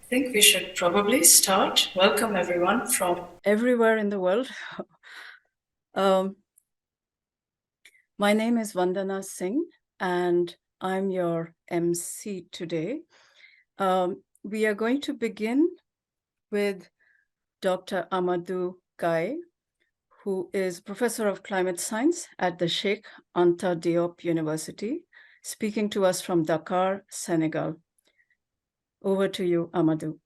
think we should probably start. Welcome everyone from everywhere in the world. My name is Vandana Singh and I'm your MC today. We are going to begin with Dr. Amadou Gaye, who is Professor of Climate Science at the Sheikh Anta Diop University, speaking to us from Dakar, Senegal. Over to you, Amadou.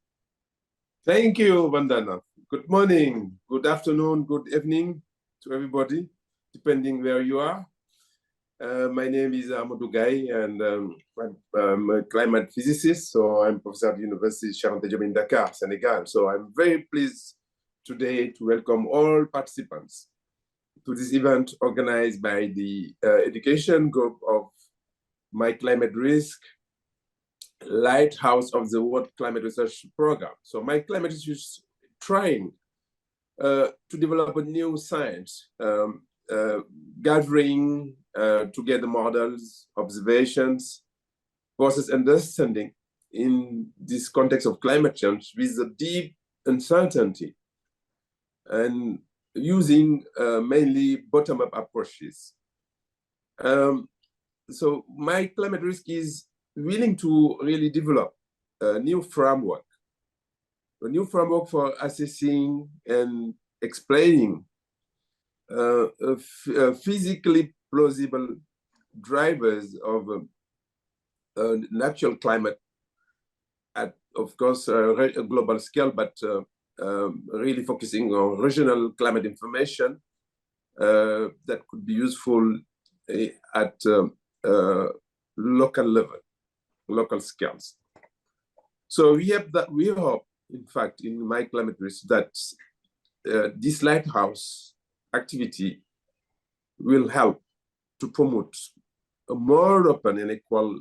Thank you, Vandana. Good morning, good afternoon, good evening to everybody, depending where you are. My name is Amadou Gaye, and I'm a climate physicist, so I'm professor at the University Cheikh Anta Diop in Dakar, Senegal. So I'm very pleased today to welcome all participants to this event organized by the education group of My Climate Risk, Lighthouse of the World Climate Research Program. So My Climate Risk is trying to develop a new science, gathering together models, observations, process understanding in this context of climate change with a deep uncertainty and using mainly bottom-up approaches. So My Climate Risk is willing to really develop a new framework for assessing and explaining physically plausible drivers of natural climate at, of course, a global scale, but really focusing on regional climate information that could be useful at local level, local scales. So we hope, in fact, in My Climate Risk that this lighthouse activity will help to promote a more open and equal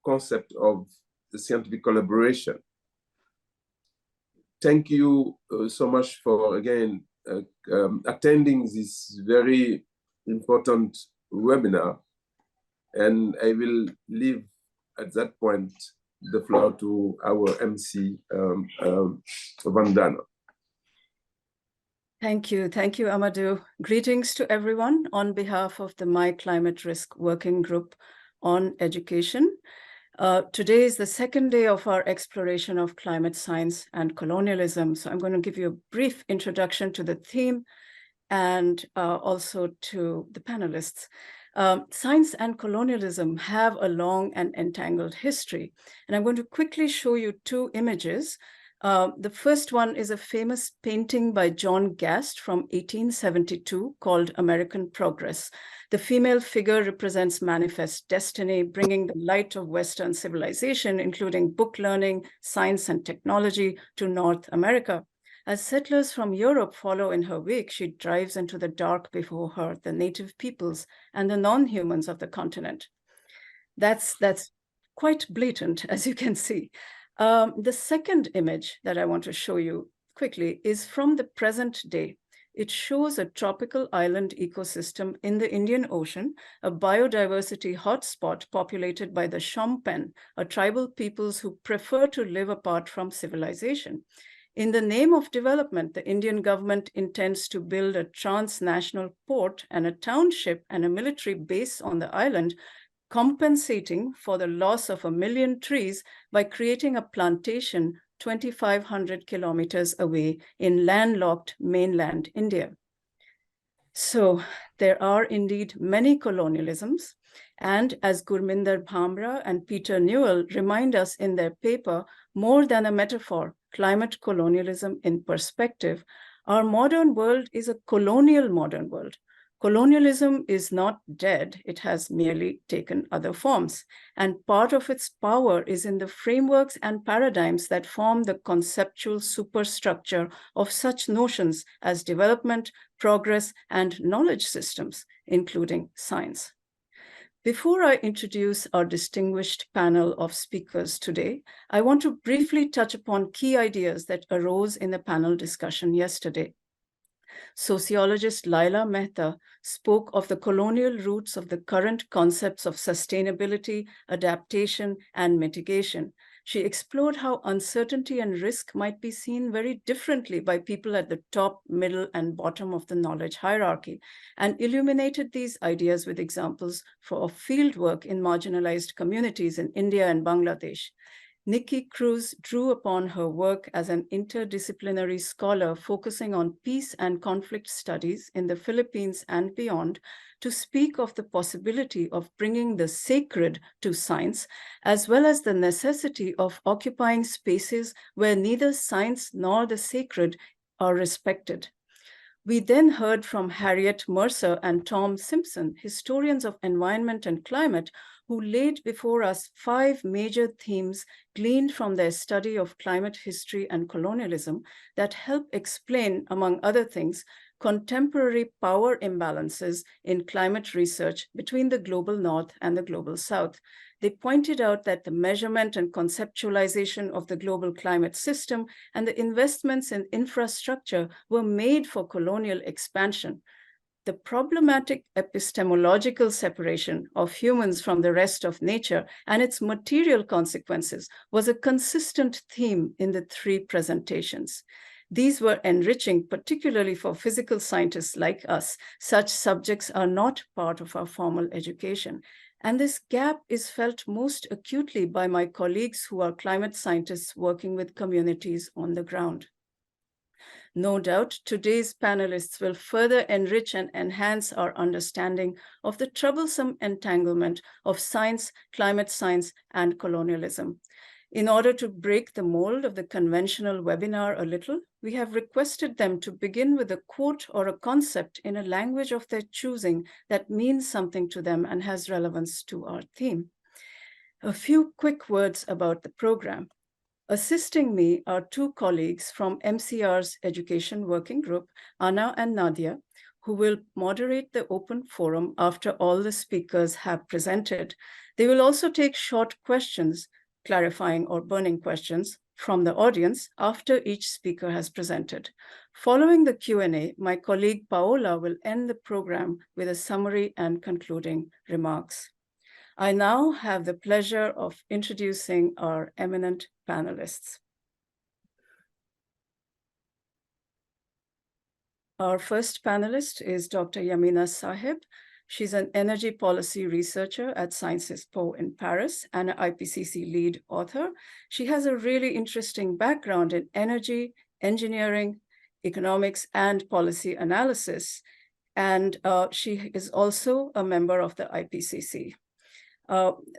concept of the scientific collaboration. Thank you so much for, again, attending this very important webinar. And I will leave at that point the floor to our MC, Vandana. Thank you, Amadou. Greetings to everyone on behalf of the My Climate Risk Working Group on Education. Today is the second day of our exploration of climate science and colonialism. So I'm going to give you a brief introduction to the theme and also to the panelists. Science and colonialism have a long and entangled history. And I'm going to quickly show you two images. The first one is a famous painting by John Gast from 1872 called American Progress. The female figure represents manifest destiny, bringing the light of Western civilization, including book learning, science, and technology to North America. As settlers from Europe follow in her wake, she drives into the dark before her the native peoples and the non-humans of the continent. That's quite blatant, as you can see. The second image that I want to show you quickly is from the present day. It shows a tropical island ecosystem in the Indian Ocean, a biodiversity hotspot populated by the Shompen, a tribal peoples who prefer to live apart from civilization. In the name of development, the Indian government intends to build a transnational port and a township and a military base on the island, compensating for the loss of 1 million trees by creating a plantation 2,500 kilometers away in landlocked mainland India. So there are indeed many colonialisms. And as Gurminder Bhamra and Peter Newell remind us in their paper, More Than a Metaphor, Climate Colonialism in Perspective, our modern world is a colonial modern world. Colonialism is not dead, it has merely taken other forms. And part of its power is in the frameworks and paradigms that form the conceptual superstructure of such notions as development, progress, and knowledge systems, including science. Before I introduce our distinguished panel of speakers today, I want to briefly touch upon key ideas that arose in the panel discussion yesterday. Sociologist Laila Mehta spoke of the colonial roots of the current concepts of sustainability, adaptation, and mitigation. She explored how uncertainty and risk might be seen very differently by people at the top, middle, and bottom of the knowledge hierarchy, and illuminated these ideas with examples of fieldwork in marginalized communities in India and Bangladesh. Nikki Cruz drew upon her work as an interdisciplinary scholar focusing on peace and conflict studies in the Philippines and beyond to speak of the possibility of bringing the sacred to science, as well as the necessity of occupying spaces where neither science nor the sacred are respected. We then heard from Harriet Mercer and Tom Simpson, historians of environment and climate, who laid before us 5 major themes gleaned from their study of climate history and colonialism that help explain, among other things, contemporary power imbalances in climate research between the global North and the global South. They pointed out that the measurement and conceptualization of the global climate system and the investments in infrastructure were made for colonial expansion. The problematic epistemological separation of humans from the rest of nature and its material consequences was a consistent theme in the 3 presentations. These were enriching, particularly for physical scientists like us. Such subjects are not part of our formal education. And this gap is felt most acutely by my colleagues who are climate scientists working with communities on the ground. No doubt, today's panelists will further enrich and enhance our understanding of the troublesome entanglement of science, climate science, and colonialism. In order to break the mold of the conventional webinar a little, we have requested them to begin with a quote or a concept in a language of their choosing that means something to them and has relevance to our theme. A few quick words about the program. Assisting me are 2 colleagues from MCR's Education Working Group, Anna and Nadia, who will moderate the open forum after all the speakers have presented. They will also take short questions, clarifying or burning questions, from the audience after each speaker has presented. Following the Q&A, my colleague Paola will end the program with a summary and concluding remarks. I now have the pleasure of introducing our eminent panelists. Our first panelist is Dr. Yamina Saheb. She's an energy policy researcher at Sciences Po in Paris and an IPCC lead author. She has a really interesting background in energy, engineering, economics, and policy analysis. And she is also a member of the IPCC.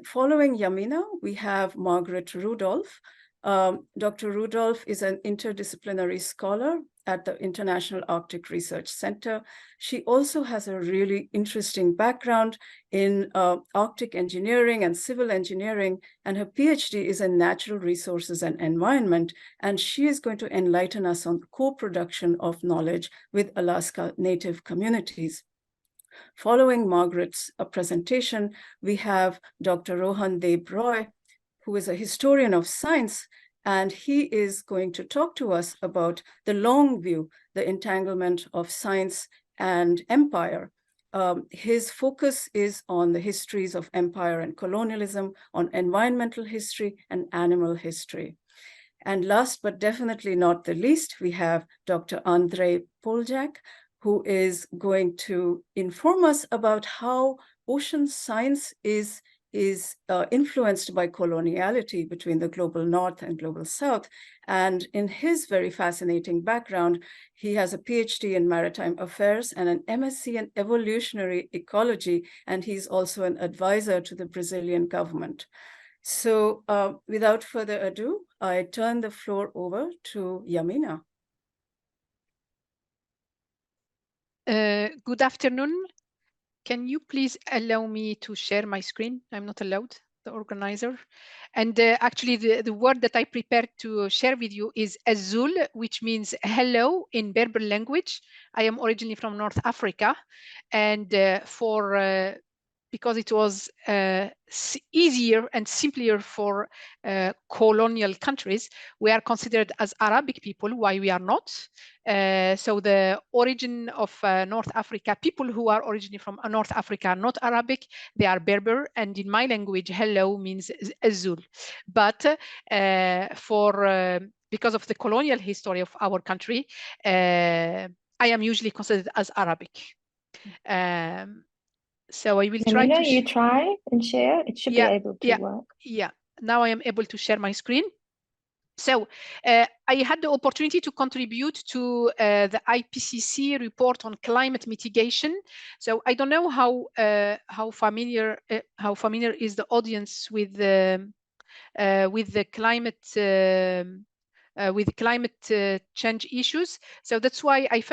Following Yamina, we have Margaret Rudolf. Dr. Rudolf is an interdisciplinary scholar at the International Arctic Research Center. She also has a really interesting background in Arctic engineering and civil engineering, and her PhD is in natural resources and environment, and she is going to enlighten us on co-production of knowledge with Alaska Native communities. Following Margaret's presentation, we have Dr. Rohan Deb Roy, who is a historian of science, and he is going to talk to us about the long view, the entanglement of science and empire. His focus is on the histories of empire and colonialism, on environmental history and animal history. And last but definitely not the least, we have Dr. Andrei Poljak, who is going to inform us about how ocean science is influenced by coloniality between the global North and global South. And in his very fascinating background, he has a PhD in maritime affairs and an MSc in evolutionary ecology, and he's also an advisor to the Brazilian government. So without further ado, I turn the floor over to Yamina. Good afternoon. Can you please allow me to share my screen? I'm not allowed, the organizer. And actually, the word that I prepared to share with you is Azul, which means hello in Berber language. I am originally from North Africa. And for because it was easier and simpler for colonial countries. We are considered as Arabic people, why we are not. So the origin of North Africa, people who are originally from North Africa are not Arabic, they are Berber, and in my language, hello means Azul. But because of the colonial history of our country, I am usually considered as Arabic. So I will try to... you try and share. It should be able to work. Yeah, now I am able to share my screen. So I had the opportunity to contribute to the IPCC report on climate mitigation. So I don't know how familiar is the audience with the climate change issues. So that's why I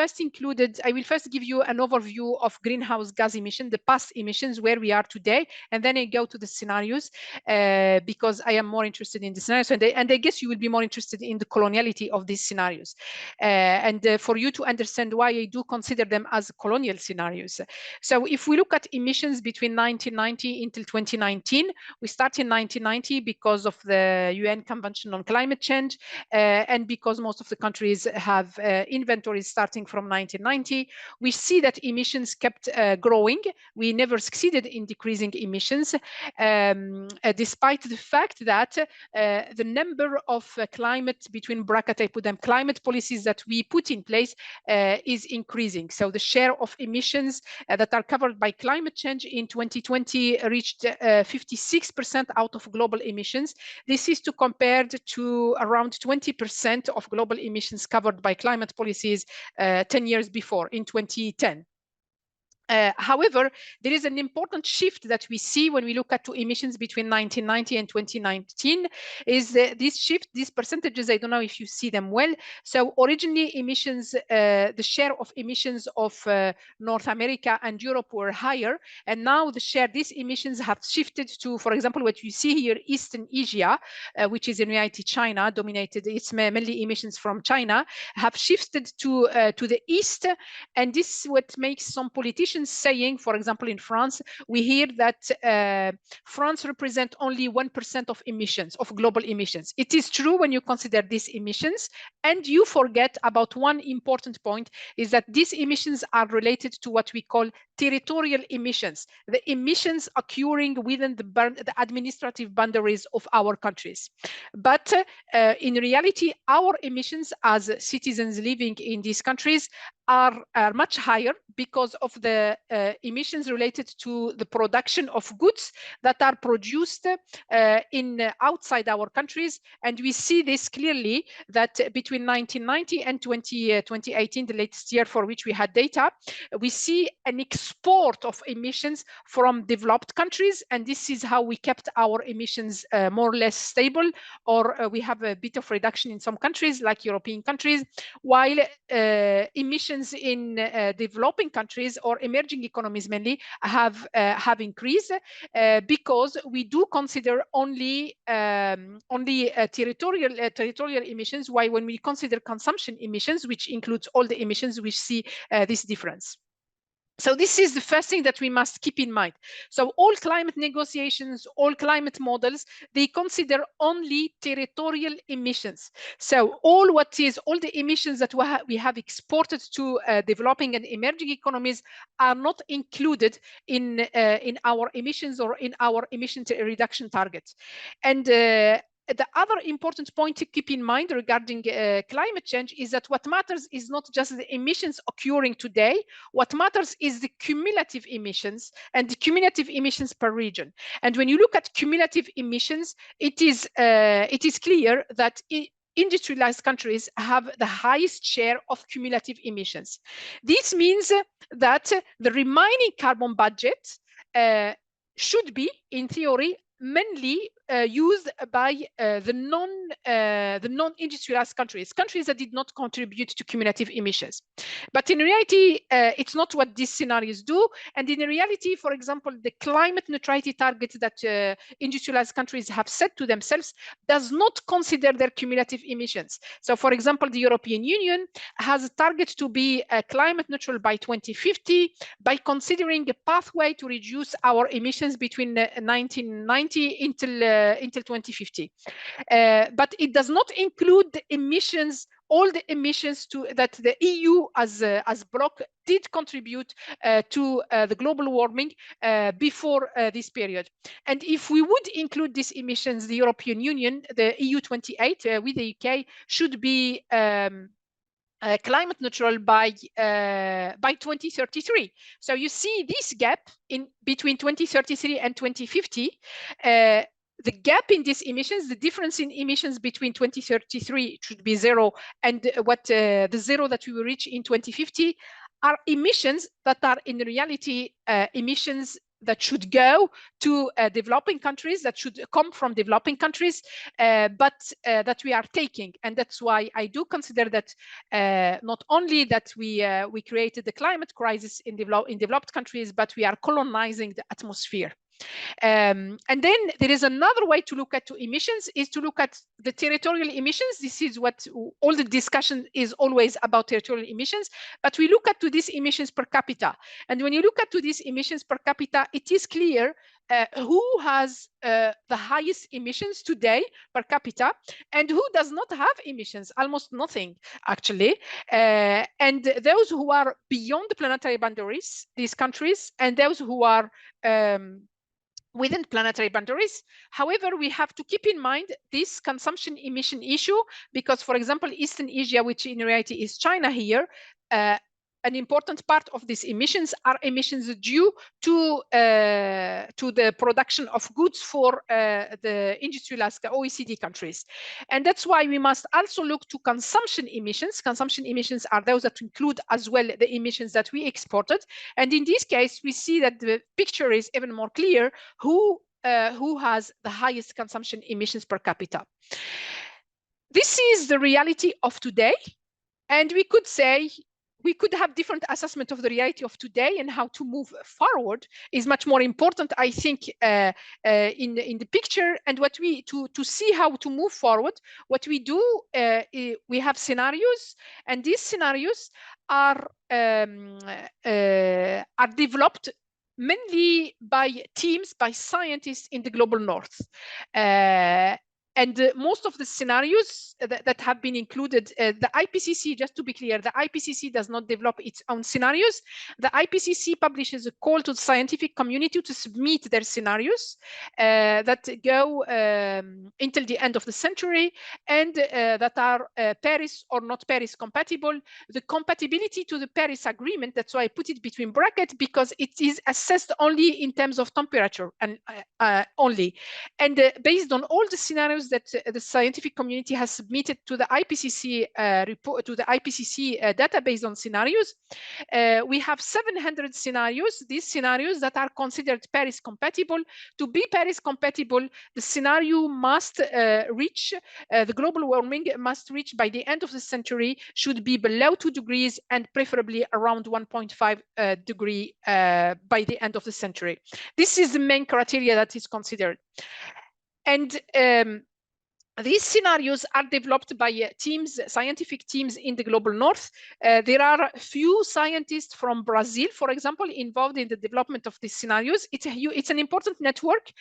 will first give you an overview of greenhouse gas emission, the past emissions, where we are today, and then I go to the scenarios because I am more interested in the scenarios, and I guess you will be more interested in the coloniality of these scenarios. And for you to understand why I do consider them as colonial scenarios. So if we look at emissions between 1990 until 2019, we start in 1990 because of the UN Convention on Climate Change, and because most of the countries have inventories starting from 1990, we see that emissions kept growing. We never succeeded in decreasing emissions, despite the fact that the number of climate, between bracket I put them, climate policies that we put in place is increasing. So the share of emissions that are covered by climate change in 2020 reached 56% out of global emissions. This is to compared to around 20% of global emissions covered by climate policies 10 years before, in 2010. However, there is an important shift that we see when we look at emissions between 1990 and 2019, is this shift, these percentages, I don't know if you see them well. So originally emissions, the share of emissions of North America and Europe were higher, and now these emissions have shifted to, for example, what you see here, Eastern Asia, which is in reality China, dominated, it's mainly emissions from China, have shifted to the east, and this is what makes some politicians saying, for example, in France, we hear that France represents only 1% of emissions, of global emissions. It is true when you consider these emissions, and you forget about one important point, is that these emissions are related to what we call territorial emissions, the emissions occurring within the administrative boundaries of our countries. But in reality, our emissions as citizens living in these countries are much higher because of the emissions related to the production of goods that are produced outside our countries. And we see this clearly that between 1990 and 2018, the latest year for which we had data, we see an export of emissions from developed countries. And this is how we kept our emissions more or less stable, or we have a bit of reduction in some countries like European countries, while emissions in developing countries or emerging economies mainly have increased because we do consider only territorial emissions, while when we consider consumption emissions, which includes all the emissions, we see this difference. So this is the first thing that we must keep in mind. So all climate negotiations, all climate models, they consider only territorial emissions. So all the emissions that we have exported to developing and emerging economies are not included in our emissions or in our emission reduction targets. And the other important point to keep in mind regarding climate change is that what matters is not just the emissions occurring today. What matters is the cumulative emissions, and the cumulative emissions per region. And when you look at cumulative emissions, it is clear that industrialized countries have the highest share of cumulative emissions. This means that the remaining carbon budget should be, in theory, mainly used by the non-industrialized countries that did not contribute to cumulative emissions. But in reality, it's not what these scenarios do. And in reality, for example, the climate neutrality targets that industrialized countries have set to themselves does not consider their cumulative emissions. So, for example, the European Union has a target to be climate neutral by 2050 by considering a pathway to reduce our emissions between 1990 until 2050. But it does not include the emissions, all the emissions that the EU as bloc did contribute to the global warming before this period. And if we would include these emissions, the European Union, the EU 28 with the UK should be climate neutral by 2033. So you see this gap in between 2033 and 2050. The gap in these emissions, the difference in emissions between 2033 should be zero, and what the zero that we will reach in 2050 are emissions that are in reality emissions that should go to developing countries, that should come from developing countries, but that we are taking. And that's why I do consider that not only that we created the climate crisis in developed countries, but we are colonizing the atmosphere. And then there is another way to look at emissions, is to look at the territorial emissions. This is what all the discussion is always about, territorial emissions, but we look at these emissions per capita. And when you look at these emissions per capita, it is clear who has the highest emissions today per capita and who does not have emissions, almost nothing actually. And those who are beyond the planetary boundaries, these countries, and those who are within planetary boundaries. However, we have to keep in mind this consumption emission issue, because, for example, Eastern Asia, which in reality is China here, an important part of these emissions are emissions due to the production of goods for the industrialized OECD countries. And that's why we must also look to consumption emissions. Consumption emissions are those that include as well the emissions that we exported. And in this case, we see that the picture is even more clear who has the highest consumption emissions per capita. This is the reality of today. And we could say, we could have different assessment of the reality of today, and how to move forward is much more important, I think, in the picture. And what we to see how to move forward, what we do, we have scenarios, and these scenarios are developed mainly by teams, by scientists in the global north. And most of the scienarios that have been included, the IPCC, just to be clear, the IPCC does not develop its own scenarios. The IPCC publishes a call to the scientific community to submit their scenarios that go until the end of the century, and that are Paris or not Paris compatible. The compatibility to the Paris Agreement, that's why I put it between brackets, because it is assessed only in terms of temperature and only. And based on all the scenarios that the scientific community has submitted to the IPCC report, to the IPCC database on scenarios, we have 700 scenarios. These scenarios that are considered Paris compatible. To be Paris compatible, the scenario must reach, the global warming must reach by the end of the century, should be below 2 degrees and preferably around 1.5 degree by the end of the century. This is the main criteria that is considered. And these scenarios are developed by teams, scientific teams in the global north. There are few scientists from Brazil, for example, involved in the development of these scenarios. It's an important network,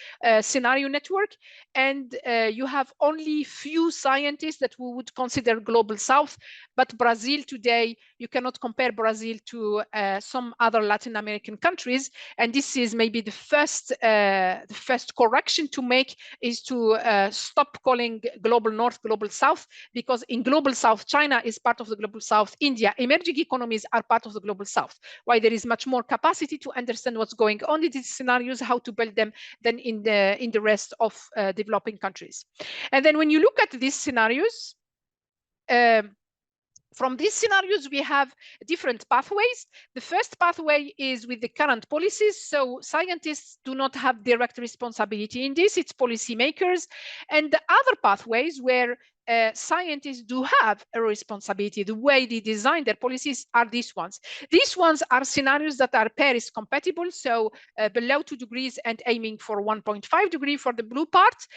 scenario network, and you have only few scientists that we would consider global south. But Brazil today, you cannot compare Brazil to some other Latin American countries. And this is maybe the first correction to make, is to stop calling global north, global south, because in global south, China is part of the global south, India, emerging economies are part of the global south. Why there is much more capacity to understand what's going on in these scenarios, how to build them, than in the rest of developing countries. And then when you look at these scenarios, From these scenarios, we have different pathways. The first pathway is with the current policies. So scientists do not have direct responsibility in this, it's policymakers. And the other pathways where scientists do have a responsibility, the way they design their policies are these ones. These ones are scenarios that are Paris compatible, so below 2 degrees and aiming for 1.5 degree for the blue part.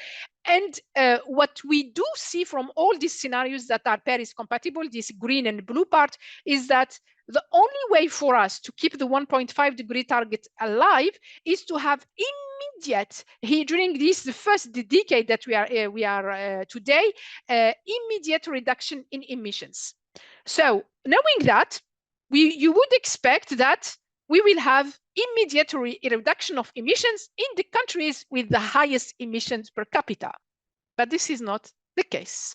And what we do see from all these scenarios that are Paris compatible, this green and blue part, is that the only way for us to keep the 1.5 degree target alive is to have immediate, during the first decade that we are today, immediate reduction in emissions. So knowing that, you would expect that we will have immediate reduction of emissions in the countries with the highest emissions per capita. But this is not the case.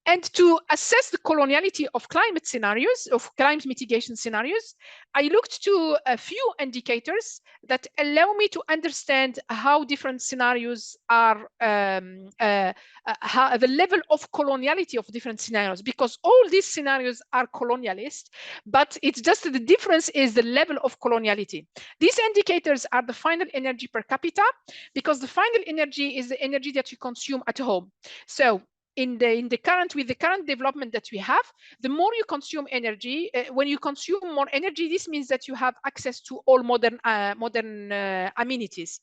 And to assess the coloniality of climate scenarios, of climate mitigation scenarios, I looked to a few indicators that allow me to understand how different scenarios are, how the level of coloniality of different scenarios, because all these scenarios are colonialist, but it's just the difference is the level of coloniality. These indicators are the final energy per capita, because the final energy is the energy that you consume at home. So with the current development that we have, the more you consume energy, when you consume more energy, this means that you have access to all modern amenities.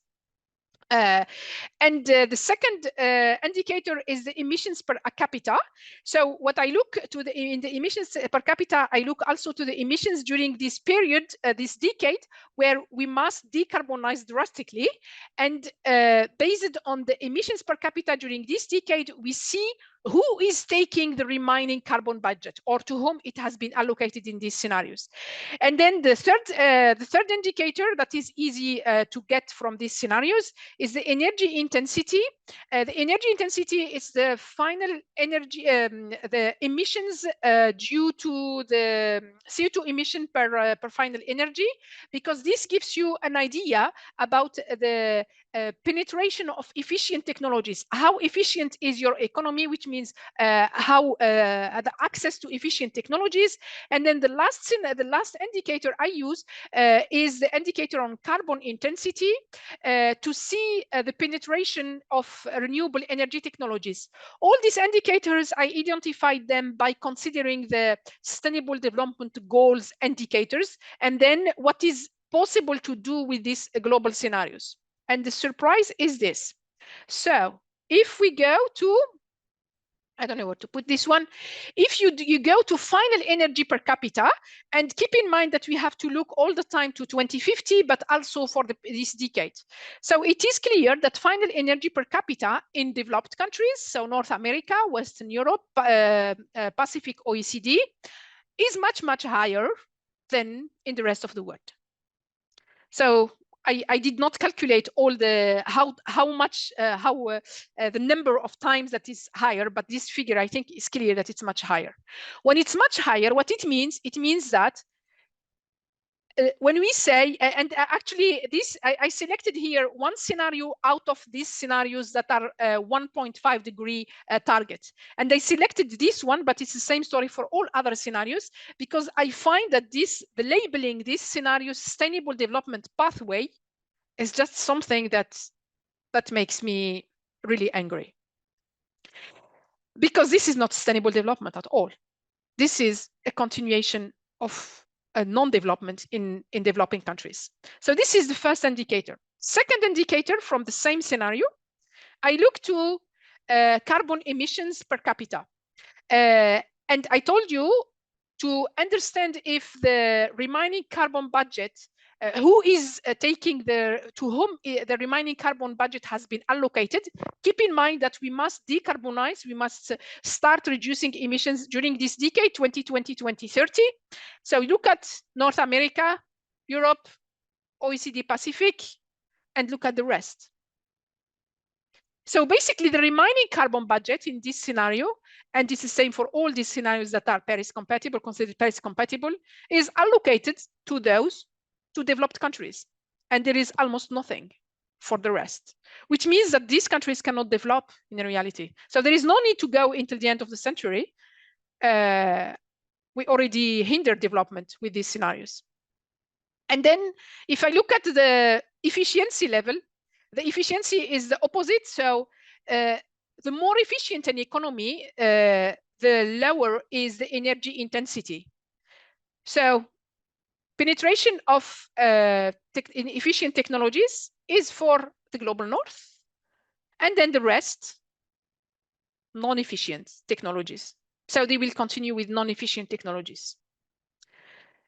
And the second indicator is the emissions per capita. So what I look to in the emissions per capita, I look also to the emissions during this period, this decade, where we must decarbonize drastically. And based on the emissions per capita during this decade, we see who is taking the remaining carbon budget, or to whom it has been allocated in these scenarios. And then the third indicator that is easy to get from these scenarios is the energy intensity. The energy intensity is the final energy, the emissions due to the CO2 emission per final energy, because this gives you an idea about the penetration of efficient technologies. How efficient is your economy, which means how the access to efficient technologies. And then the last indicator I use is the indicator on carbon intensity to see the penetration of renewable energy technologies. All these indicators, I identified them by considering the Sustainable Development Goals indicators, and then what is possible to do with these global scenarios. And the surprise is this. So if we go to, I don't know where to put this one. If you go to final energy per capita, and keep in mind that we have to look all the time to 2050, but also for this decade. So it is clear that final energy per capita in developed countries, so North America, Western Europe, Pacific, OECD, is much, much higher than in the rest of the world. So I did not calculate all the the number of times that is higher, but this figure I think is clear that it's much higher. When it's much higher, what it means that when we say, and actually this, I selected here one scenario out of these scenarios that are 1.5 degree target. And I selected this one, but it's the same story for all other scenarios, because I find that the labeling this scenario sustainable development pathway is just something that makes me really angry. Because this is not sustainable development at all. This is a continuation of a non-development in developing countries. So this is the first indicator. Second indicator from the same scenario, I look to carbon emissions per capita. And I told you to understand if the remaining carbon budget, who is taking to whom the remaining carbon budget has been allocated. Keep in mind that we must decarbonize, we must start reducing emissions during this decade, 2020, 2030. So look at North America, Europe, OECD Pacific, and look at the rest. So basically the remaining carbon budget in this scenario, and it's the same for all these scenarios that are Paris compatible, considered Paris compatible, is allocated to those developed countries. And there is almost nothing for the rest, which means that these countries cannot develop in reality. So there is no need to go until the end of the century We already hinder development with these scenarios. And then if I look at the efficiency level, the efficiency is the opposite. So the more efficient an economy, the lower is the energy intensity. So penetration of efficient technologies is for the global north, and then the rest, non-efficient technologies. So they will continue with non-efficient technologies.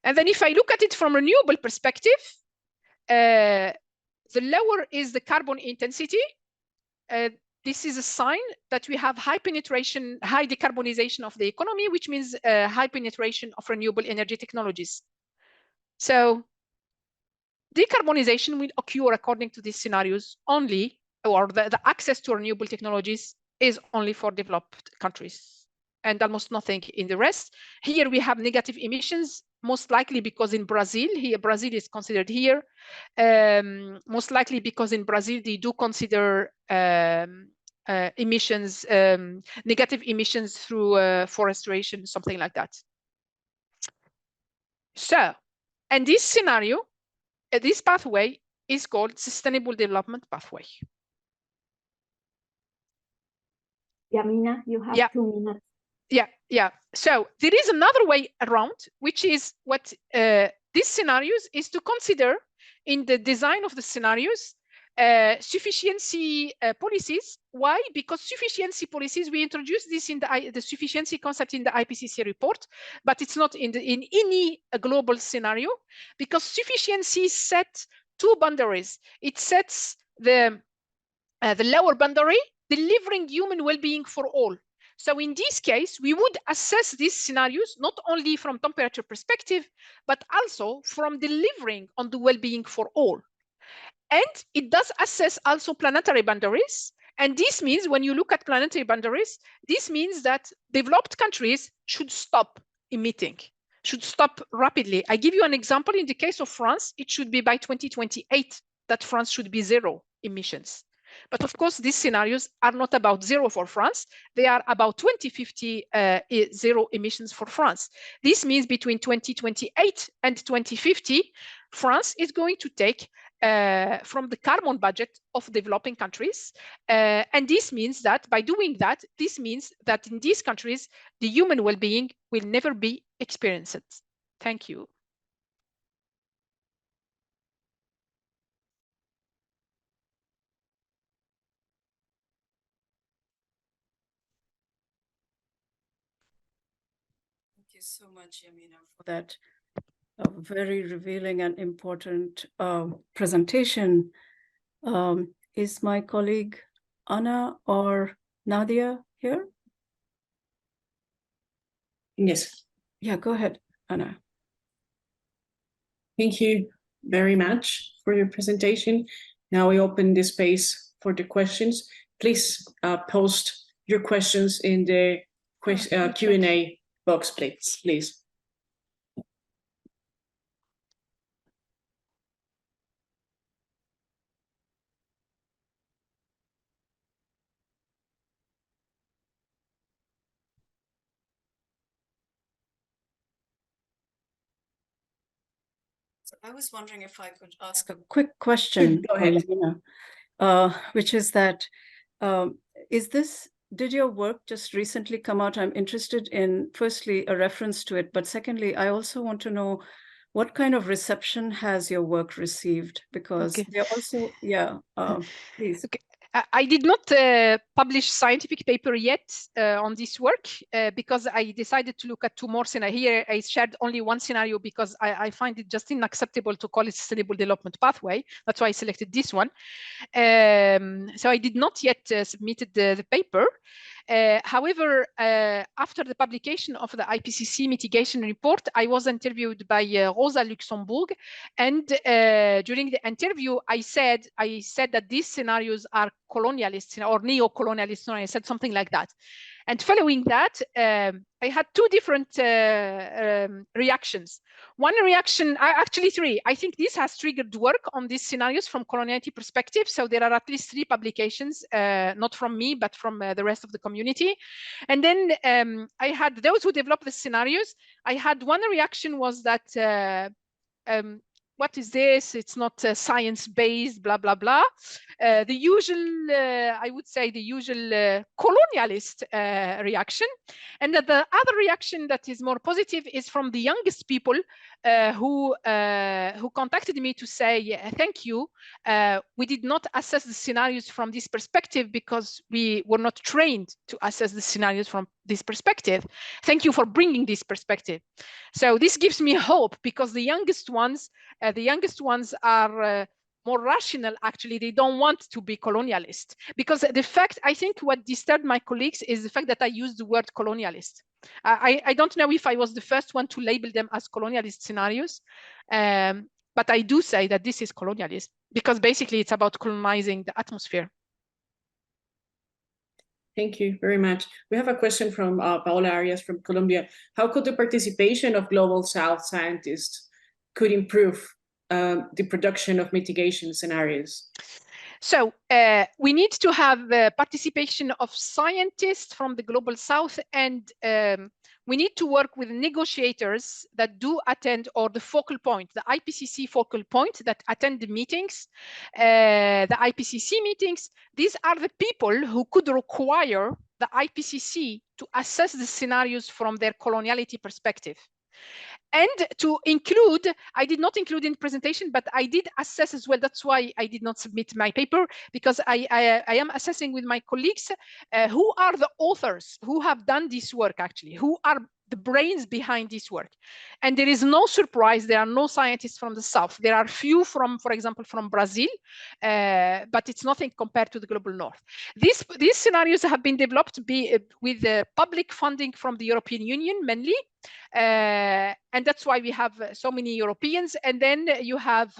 And then if I look at it from a renewable perspective, the lower is the carbon intensity. This is a sign that we have high penetration, high decarbonization of the economy, which means high penetration of renewable energy technologies. So decarbonization will occur according to these scenarios only, or the access to renewable technologies is only for developed countries and almost nothing in the rest. Here we have negative emissions, most likely because in Brazil, Brazil is considered here, most likely because in Brazil they do consider emissions, negative emissions through forestation, something like that. So, and this scenario, this pathway is called Sustainable Development Pathway. Yamina, you have 2 minutes. Yeah. So there is another way around, which is what these scenarios is to consider in the design of the scenarios sufficiency policies. Why? Because sufficiency policies, we introduced this in the sufficiency concept in the IPCC report, but it's not in any global scenario, because sufficiency sets 2 boundaries. It sets the lower boundary, delivering human well-being for all. So in this case, we would assess these scenarios not only from temperature perspective, but also from delivering on the well-being for all. And it does assess also planetary boundaries. And this means when you look at planetary boundaries, this means that developed countries should stop emitting, should stop rapidly. I give you an example. In the case of France, it should be by 2028 that France should be 0 emissions. But of course, these scenarios are not about 0 for France. They are about 2050 0 emissions for France. This means between 2028 and 2050, France is going to take from the carbon budget of developing countries. And this means that by doing that, this means that in these countries, the human well-being will never be experienced. Thank you. Thank you so much, Yamina, for that very revealing and important presentation. Is my colleague Anna or Nadia here? Yes. Yeah, go ahead, Anna. Thank you very much for your presentation. Now we open the space for the questions. Please post your questions in the Q&A box, please. So I was wondering if I could ask a quick question, Go ahead. Which is that, did your work just recently come out? I'm interested in, firstly, a reference to it, but secondly, I also want to know what kind of reception has your work received? Because they're also, please. Okay. I did not publish scientific paper yet on this work because I decided to look at 2 more scenarios. Here I shared only 1 scenario because I find it just unacceptable to call it Sustainable Development Pathway. That's why I selected this one. So I did not yet submitted the paper. However, after the publication of the IPCC mitigation report, I was interviewed by Rosa Luxembourg, and during the interview, I said that these scenarios are colonialist or neo-colonialist. I said something like that, And following that, I had two different reactions. One reaction, actually three. I think this has triggered work on these scenarios from coloniality perspective. So there are at least 3 publications, not from me, but from the rest of the community. And then I had those who developed the scenarios. I had one reaction was that, what is this? It's not science-based, blah, blah, blah. The usual, I would say the usual colonialist reaction. And that the other reaction that is more positive is from the youngest people who contacted me to say, thank you. We did not assess the scenarios from this perspective because we were not trained to assess the scenarios from this perspective. Thank you for bringing this perspective. So this gives me hope because the youngest ones are more rational. Actually, they don't want to be colonialist, because the fact, I think what disturbed my colleagues is the fact that I used the word colonialist. I don't know if I was the first one to label them as colonialist scenarios, but I do say that this is colonialist because basically it's about colonizing the atmosphere. Thank you very much. We have a question from Paola Arias from Colombia. How could the participation of Global South scientists could improve the production of mitigation scenarios? So we need to have participation of scientists from the Global South, and we need to work with negotiators that do attend, or the focal point, the IPCC focal point that attend the meetings, the IPCC meetings. These are the people who could require the IPCC to assess the scenarios from their coloniality perspective. And to include, I did not include in the presentation, but I did assess as well. That's why I did not submit my paper, because I am assessing with my colleagues who are the authors who have done this work, actually, who are the brains behind this work. And there is no surprise, there are no scientists from the South. There are few from, for example, from Brazil, but it's nothing compared to the global North. These scenarios have been developed with public funding from the European Union mainly. And that's why we have so many Europeans. And then you have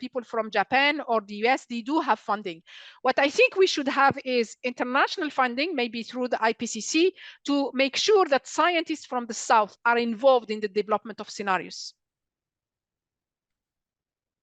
people from Japan or the US, they do have funding. What I think we should have is international funding, maybe through the IPCC, to make sure that scientists from the South are involved in the development of scenarios.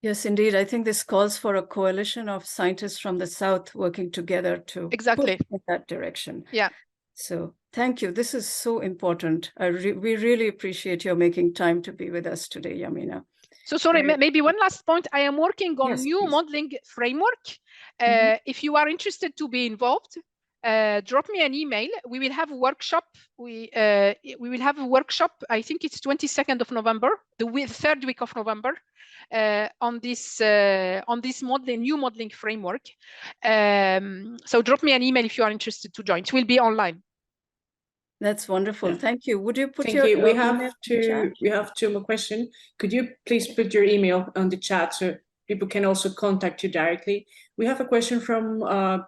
Yes, indeed. I think this calls for a coalition of scientists from the South working together to exactly push in that direction. Yeah. So thank you. This is so important. We really appreciate your making time to be with us today, Yamina. So sorry, maybe one last point. I am working on new please. modeling framework. If you are interested to be involved, drop me an email. We will have a workshop. We will have a workshop. I think it's 22nd of November, the third week of November, on this new modeling framework. So drop me an email if you are interested to join. It will be online. That's wonderful. Yeah. Thank you. Would you put Thank your you. We email have two more questions. Could you please put your email on the chat so people can also contact you directly? We have a question from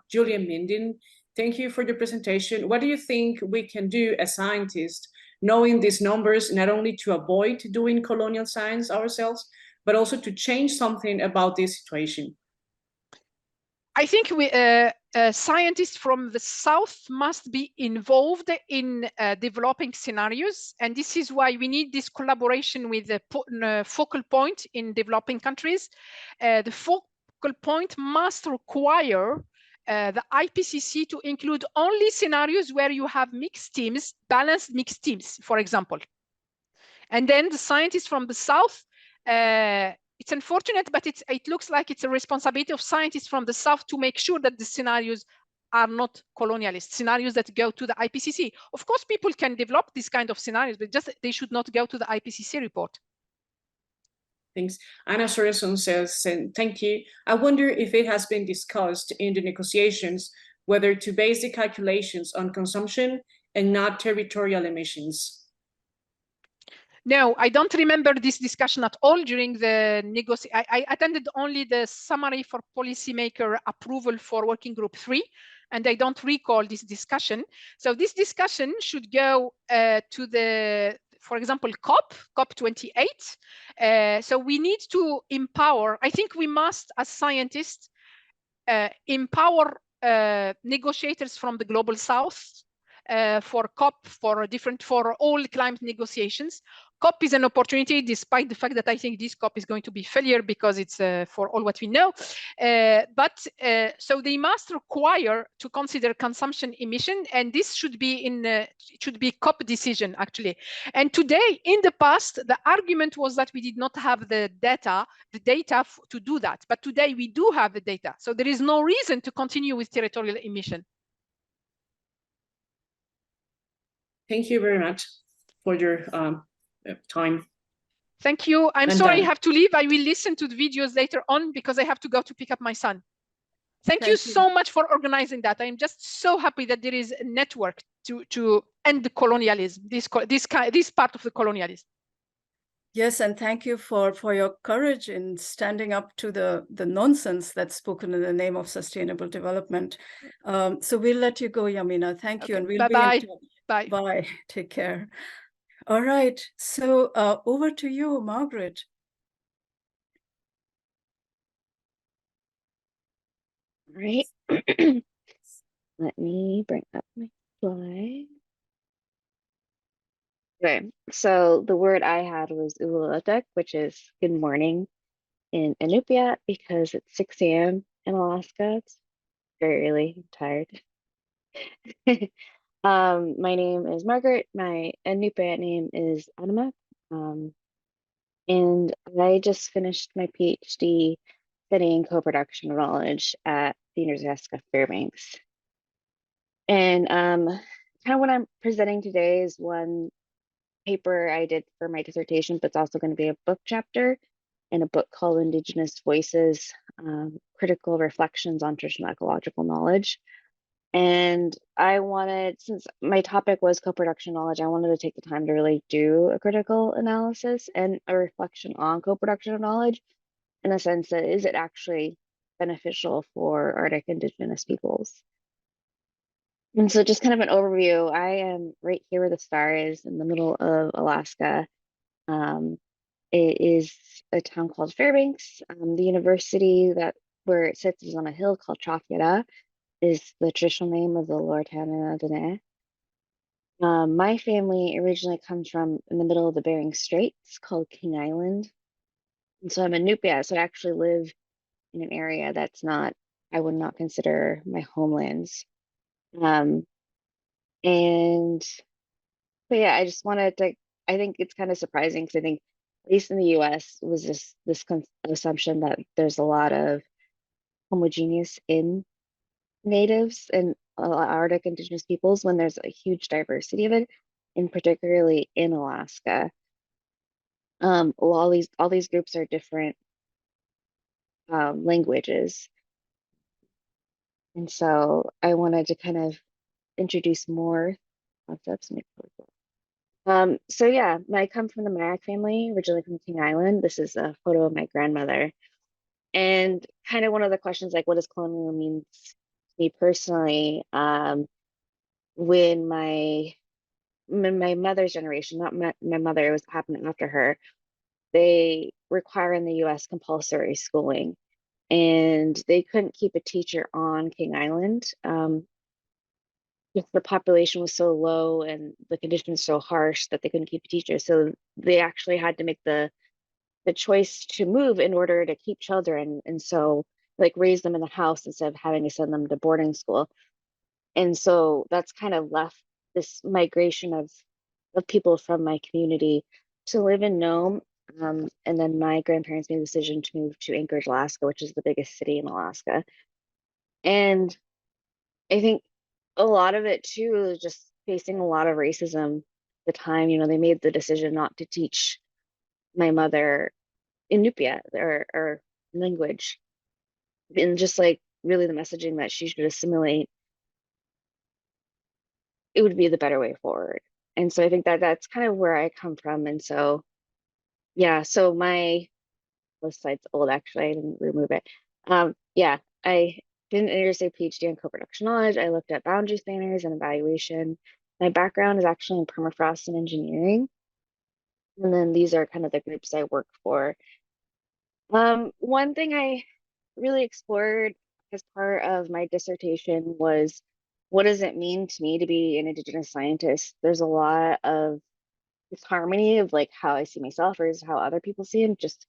Julia Minden. Thank you for the presentation. What do you think we can do as scientists, knowing these numbers, not only to avoid doing colonial science ourselves, but also to change something about this situation? I think scientists from the South must be involved in developing scenarios. And this is why we need this collaboration with the focal point in developing countries. The focal point must require the IPCC to include only scenarios where you have mixed teams, balanced mixed teams, for example. And then the scientists from the South, it's unfortunate, but it looks like it's a responsibility of scientists from the South to make sure that the scenarios are not colonialist, scenarios that go to the IPCC. Of course, people can develop these kind of scenarios, but just they should not go to the IPCC report. Thanks. Anna Sorenson says, thank you. I wonder if it has been discussed in the negotiations whether to base the calculations on consumption and not territorial emissions. No, I don't remember this discussion at all during the negotiation. I attended only the summary for policymaker approval for working group 3, and I don't recall this discussion. So this discussion should go to the, for example, COP28. So we need to empower, I think we must, as scientists, empower negotiators from the Global South for COP, for all climate negotiations. COP is an opportunity, despite the fact that I think this COP is going to be failure because it's for all what we know. So they must require to consider consumption emission, and this should be COP decision actually. And today, in the past, the argument was that we did not have the data to do that. But today we do have the data, so there is no reason to continue with territorial emission. Thank you very much for your time. Thank you. I'm sorry I have to leave. I will listen to the videos later on because I have to go to pick up my son. Thank you so much for organizing that. I'm just so happy that there is a network to end the colonialism, this part of the colonialism. Yes, and thank you for your courage in standing up to the nonsense that's spoken in the name of sustainable development. So we'll let you go, Yamina. Thank you. And we'll be in touch. Bye. Bye. Take care. All right. So over to you, Margaret. All right. Let me bring up my slide. Okay, so the word I had was Uluotek, which is good morning in Inupiat because it's 6 a.m. in Alaska. It's very early. I'm tired. My name is Margaret. My Inupiat name is Anima. And I just finished my PhD studying co-production of knowledge at the University of Fairbanks. And kind of what I'm presenting today is one paper I did for my dissertation, but it's also going to be a book chapter in a book called Indigenous Voices, Critical Reflections on Traditional Ecological Knowledge. And I wanted, since my topic was co-production knowledge, I wanted to take the time to really do a critical analysis and a reflection on co-production of knowledge in the sense that is it actually beneficial for Arctic Indigenous peoples? And so just kind of an overview, I am right here where the star is in the middle of Alaska. It is a town called Fairbanks. The university where it sits is on a hill called Chafyara, is the traditional name of the Lortana Dene. My family originally comes from in the middle of the Bering Straits called King Island. And so I'm a Inupiat, so I actually live in an area that's not, I would not consider my homelands. But yeah, I just wanted to, I think it's kind of surprising because I think, at least in the US, was this assumption that there's a lot of homogeneous in natives and Arctic Indigenous peoples when there's a huge diversity of it, and particularly in Alaska. All these groups are different languages. And so I wanted to kind of introduce more concepts. So yeah, I come from the Mayak family, originally from King Island. This is a photo of my grandmother. And kind of one of the questions, like, what does colonial mean to me personally? When my mother's generation, not my mother, it was happened after her, they require in the US compulsory schooling. And they couldn't keep a teacher on King Island. If the population was so low and the conditions so harsh that they couldn't keep a teacher. So they actually had to make the choice to move in order to keep children. And so like raise them in the house instead of having to send them to boarding school. And so that's kind of left this migration of people from my community to live in Nome. And then my grandparents made the decision to move to Anchorage, Alaska, which is the biggest city in Alaska. And I think a lot of it too is just facing a lot of racism at the time. You know, they made the decision not to teach my mother Inupiat or language, and just like really the messaging that she should assimilate, it would be the better way forward. And so I think that that's kind of where I come from. And so yeah, so this slide's old, actually, I didn't remove it. Yeah, I did an interstate PhD in co-production knowledge. I looked at boundary standards and evaluation. My background is actually in permafrost and engineering. And then these are kind of the groups I work for. One thing I really explored as part of my dissertation was what does it mean to me to be an Indigenous scientist? There's a lot of disharmony of like how I see myself versus how other people see him, just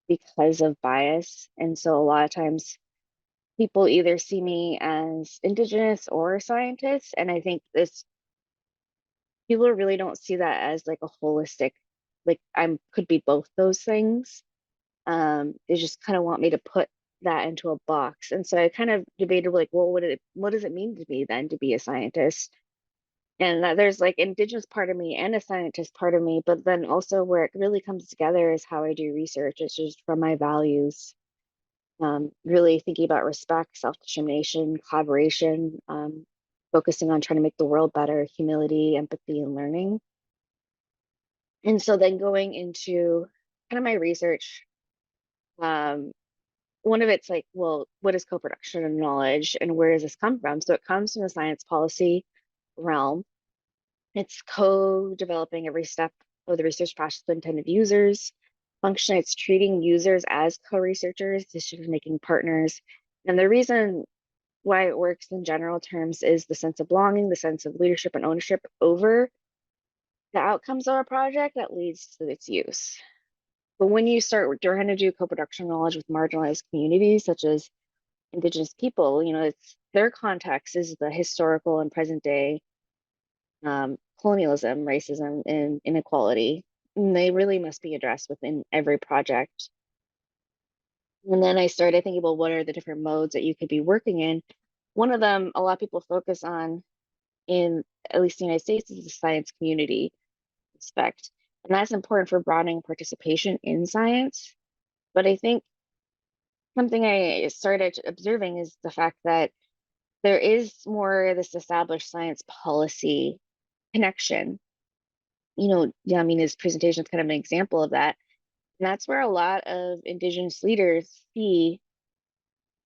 because of bias. And so a lot of times people either see me as Indigenous or scientist. And I think people really don't see that as like a holistic, like could be both those things. They just kind of want me to put that into a box. And so I kind of debated like, well, what does it mean to me then to be a scientist? And that there's like Indigenous part of me and a scientist part of me, but then also where it really comes together is how I do research. It's just from my values, really thinking about respect, self-determination, collaboration, focusing on trying to make the world better, humility, empathy, and learning. And so then going into kind of my research, one of it's like, well, what is co-production of knowledge and where does this come from? So it comes from the science policy realm. It's co-developing every step of the research process with intended users. Function, it's treating users as co-researchers, decision-making partners. And the reason why it works in general terms is the sense of belonging, the sense of leadership and ownership over the outcomes of a project that leads to its use. But when you start trying to do co-production knowledge with marginalized communities, such as Indigenous people, it's their context is the historical and present day colonialism, racism, and inequality. And they really must be addressed within every project. And then I started thinking, well, what are the different modes that you could be working in? One of them, a lot of people focus on in at least the United States, is the science community aspect. And that's important for broadening participation in science. But I think something I started observing is the fact that there is more this established science policy connection. Yamina's presentation is kind of an example of that. And that's where a lot of Indigenous leaders see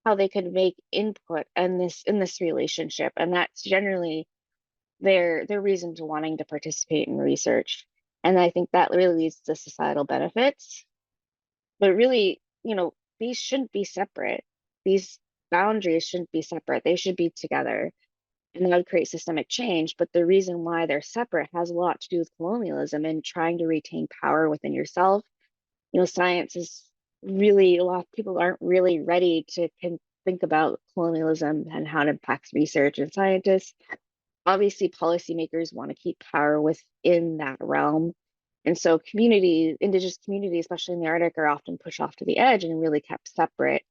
how they could make input in this relationship. And that's generally their reason to wanting to participate in research. And I think that really leads to societal benefits. But really, these shouldn't be separate. These boundaries shouldn't be separate. They should be together. And that would create systemic change. But the reason why they're separate has a lot to do with colonialism and trying to retain power within yourself. Science is really, a lot of people aren't really ready to think about colonialism and how it impacts research and scientists. Obviously, policymakers want to keep power within that realm. And so Indigenous communities, especially in the Arctic, are often pushed off to the edge and really kept separate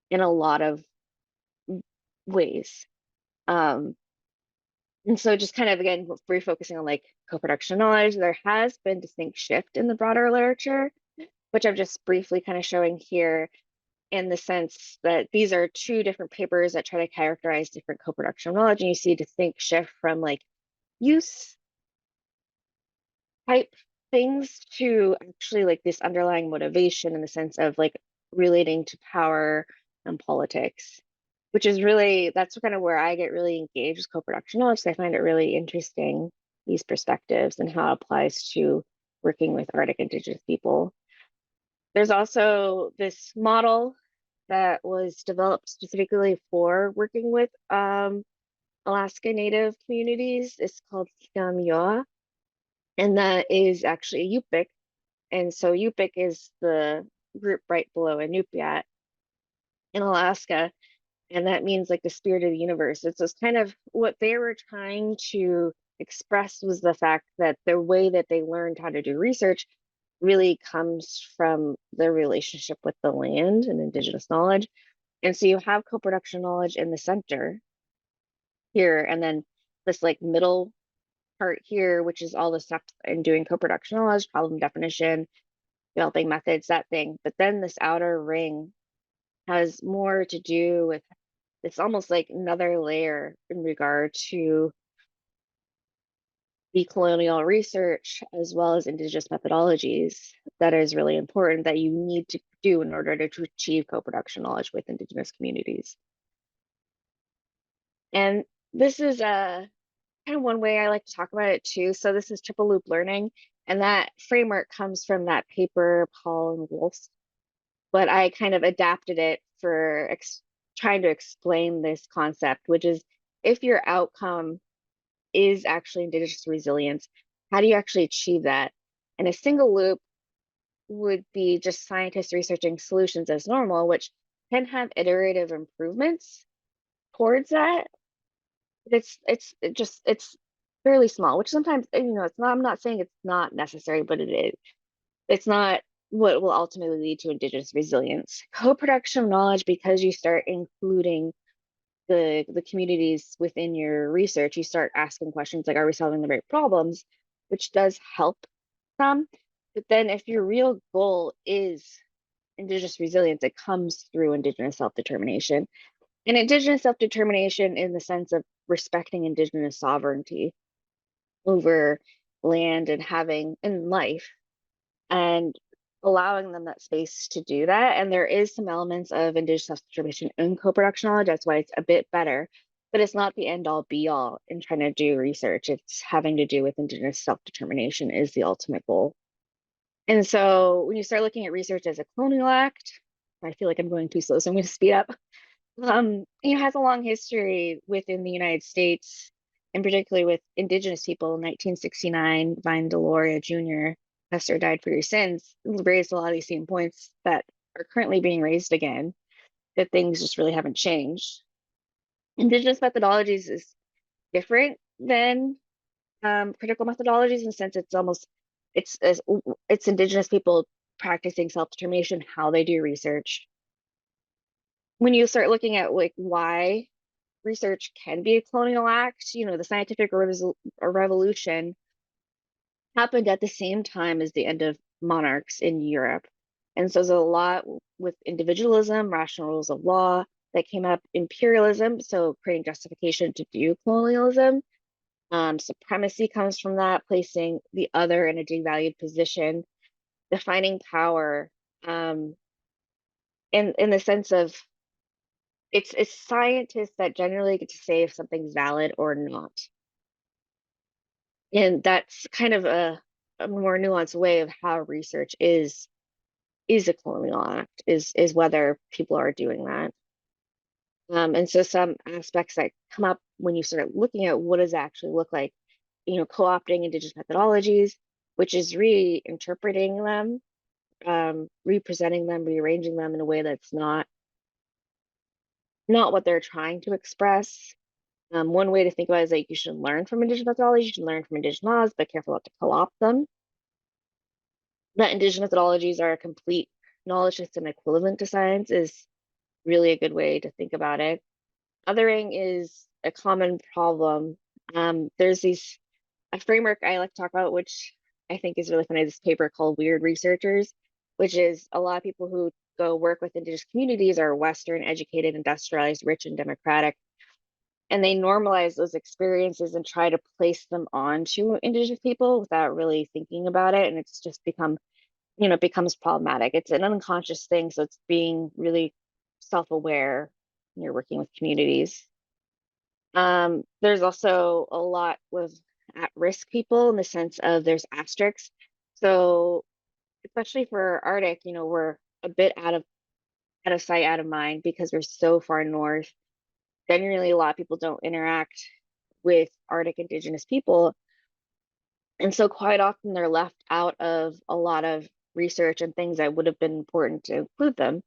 in a lot of ways. And so just kind of, again, refocusing on like co-production knowledge, there has been distinct shift in the broader literature, which I'm just briefly kind of showing here, in the sense that these are two different papers that try to characterize different co-production knowledge, and you see a distinct shift from like use type things to actually like this underlying motivation in the sense of like relating to power and politics, which is really, that's kind of where I get really engaged with co-production knowledge. So I find it really interesting, these perspectives and how it applies to working with Arctic Indigenous people. There's also this model that was developed specifically for working with Alaska Native communities. It's called Yamina, and that is actually a Yupik. And so Yupik is the group right below Inupiat in Alaska, and that means like the spirit of the universe. It's just kind of what they were trying to express was the fact that the way that they learned how to do research really comes from their relationship with the land and Indigenous knowledge. And so you have co-production knowledge in the center here, and then this like middle part here, which is all the steps in doing co-production knowledge, problem definition, developing methods, that thing. But then this outer ring has more to do with, it's almost like another layer in regard to decolonial research as well as Indigenous methodologies that is really important that you need to do in order to achieve co-production knowledge with Indigenous communities. And this is a kind of one way I like to talk about it too. So this is triple loop learning, and that framework comes from that paper, Paul and Wolf's, but I kind of adapted it for trying to explain this concept, which is if your outcome is actually indigenous resilience, how do you actually achieve that? And a single loop would be just scientists researching solutions as normal, which can have iterative improvements towards that. It's fairly small, which sometimes, you know, it's not, I'm not saying it's not necessary, but it is. It's not what will ultimately lead to indigenous resilience. Co-production of knowledge, because you start including the communities within your research, you start asking questions like, are we solving the right problems, which does help some. But then if your real goal is indigenous resilience, it comes through indigenous self-determination. And indigenous self-determination in the sense of respecting indigenous sovereignty over land and having in life, and allowing them that space to do that. And there is some elements of indigenous self-determination in co-production knowledge. That's why it's a bit better, but it's not the end all be all in trying to do research. It's having to do with indigenous self-determination is the ultimate goal. And so when you start looking at research as a colonial act, I feel like I'm going too slow, so I'm going to speed up. It has a long history within the United States, and particularly with indigenous people. 1969, Vine Deloria Jr., Pastor Died for Your Sins, raised a lot of these same points that are currently being raised again, that things just really haven't changed. Indigenous methodologies is different than critical methodologies in the sense it's indigenous people practicing self-determination, how they do research. When you start looking at like why research can be a colonial act, you know, the scientific revolution happened at the same time as the end of monarchs in Europe. And so there's a lot with individualism, rational rules of law that came up, imperialism, so creating justification to do colonialism. Supremacy comes from that, placing the other in a devalued position, defining power, in the sense of it's scientists that generally get to say if something's valid or not. And that's kind of a more nuanced way of how research is a colonial act, is whether people are doing that. And so some aspects that come up when you start looking at what does it actually look like, you know, co-opting indigenous methodologies, which is reinterpreting them, representing them, rearranging them in a way that's not what they're trying to express. One way to think about it is like you should learn from indigenous methodologies, you should learn from indigenous laws, but careful not to co-opt them. That indigenous methodologies are a complete knowledge system equivalent to science is really a good way to think about it. Othering is a common problem. There's a framework I like to talk about, which I think is really funny, this paper called Weird Researchers, which is a lot of people who go work with indigenous communities are Western, educated, industrialized, rich, and democratic. And they normalize those experiences and try to place them onto indigenous people without really thinking about it. And it's just become, you know, it becomes problematic. It's an unconscious thing. So it's being really self-aware when you're working with communities. There's also a lot with at-risk people in the sense of there's asterisks. So especially for Arctic, you know, we're a bit out of sight, out of mind because we're so far north. Generally, a lot of people don't interact with Arctic indigenous people. And so quite often they're left out of a lot of research and things that would have been important to include them.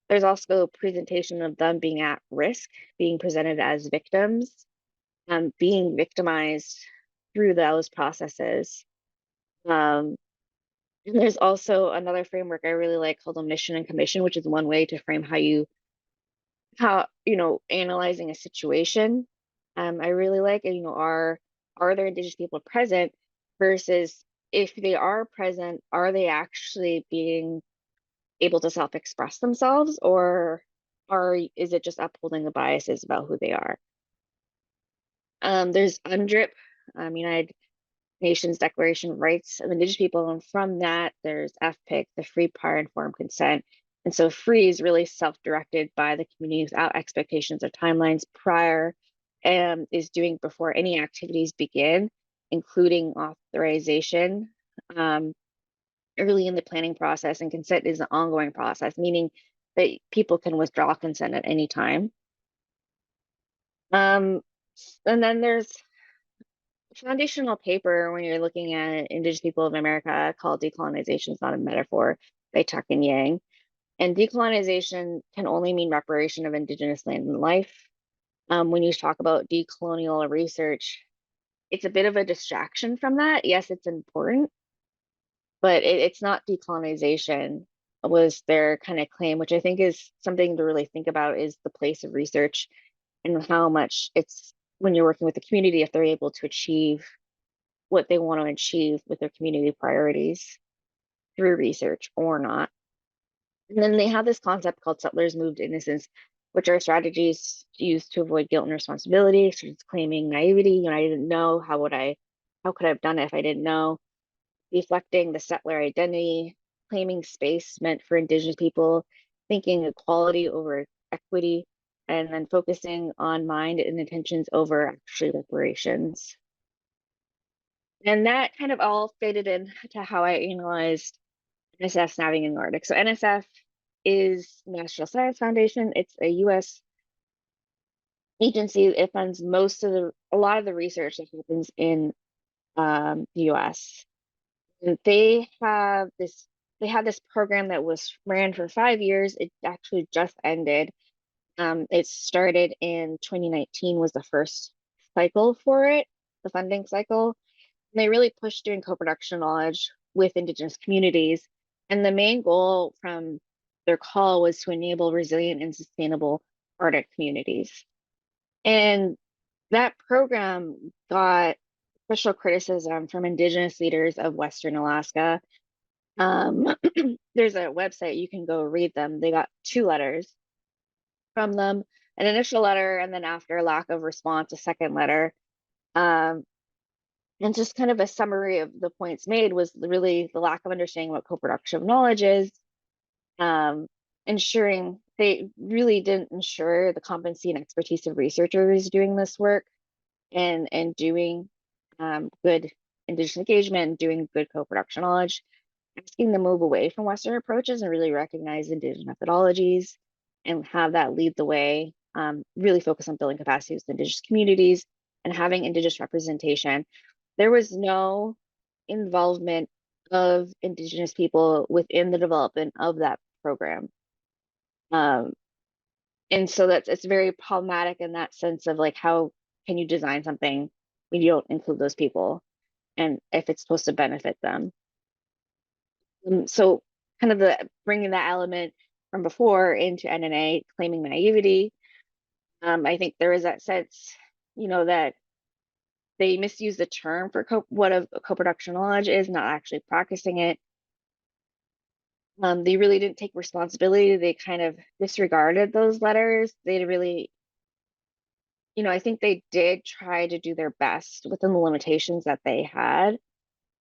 There's also a presentation of them being at risk, being presented as victims, being victimized through those processes. And there's also another framework I really like called omission and commission, which is one way to frame how you know, analyzing a situation. I really like, you know, are there indigenous people present versus if they are present, are they actually being able to self-express themselves, or is it just upholding the biases about who they are? There's UNDRIP, United Nations Declaration of Rights of Indigenous People, and from that there's FPIC, the free, prior, informed consent. And so free is really self-directed by the community without expectations or timelines. Prior is doing before any activities begin, including authorization, early in the planning process, and consent is an ongoing process, meaning that people can withdraw consent at any time. And then there's a foundational paper when you're looking at Indigenous people of America called Decolonization is Not a Metaphor by Tuck and Yang. And decolonization can only mean reparation of Indigenous land and life. When you talk about decolonial research, it's a bit of a distraction from that. Yes, it's important, but it's not decolonization was their kind of claim, which I think is something to really think about, is the place of research and how much it's when you're working with the community, if they're able to achieve what they want to achieve with their community priorities through research or not. And then they have this concept called settlers moved innocence, which are strategies used to avoid guilt and responsibility. So it's claiming naivety. You know, I didn't know, how could I have done it if I didn't know? Reflecting the settler identity, claiming space meant for Indigenous people, thinking equality over equity, and then focusing on mind and intentions over actually reparations. And that kind of all faded into how I analyzed NSF's navigating the Arctic. So NSF is National Science Foundation. It's a U.S. agency. It funds a lot of the research that happens in the U.S. And they had this program that was ran for 5 years. It actually just ended. It started in 2019 was the first cycle for it, the funding cycle. And they really pushed doing co-production knowledge with Indigenous communities. And the main goal from their call was to enable resilient and sustainable Arctic communities. And that program got special criticism from Indigenous leaders of Western Alaska. There's a website, you can go read them. They got 2 letters from them, an initial letter, and then after lack of response, a second letter. And just kind of a summary of the points made was really the lack of understanding what co-production of knowledge is, ensuring they really didn't ensure the competency and expertise of researchers doing this work and doing good Indigenous engagement, doing good co-production knowledge, asking them to move away from Western approaches and really recognize Indigenous methodologies and have that lead the way, really focus on building capacity with Indigenous communities and having Indigenous representation. There was no involvement of Indigenous people within the development of that program. And so it's very problematic in that sense of like, how can you design something when you don't include those people and if it's supposed to benefit them? So kind of bringing that element from before into NNA, claiming naivety. I think there is that sense, you know, that they misuse the term for what a co-production knowledge is, not actually practicing it. They really didn't take responsibility. They kind of disregarded those letters. They really, you know, I think they did try to do their best within the limitations that they had.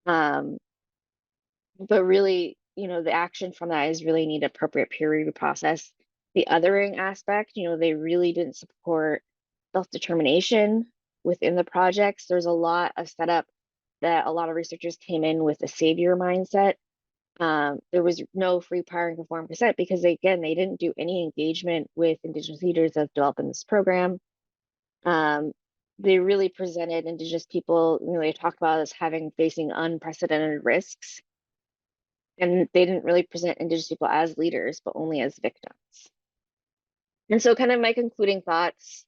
But really, you know, the action from that is really need appropriate peer review process. The othering aspect, you know, they really didn't support self-determination within the projects. There's a lot of setup that a lot of researchers came in with a savior mindset. There was no free, prior, and conform consent because they didn't do any engagement with Indigenous leaders of developing this program. They really presented Indigenous people, you know, they talked about as facing unprecedented risks. And they didn't really present Indigenous people as leaders, but only as victims. And so kind of my concluding thoughts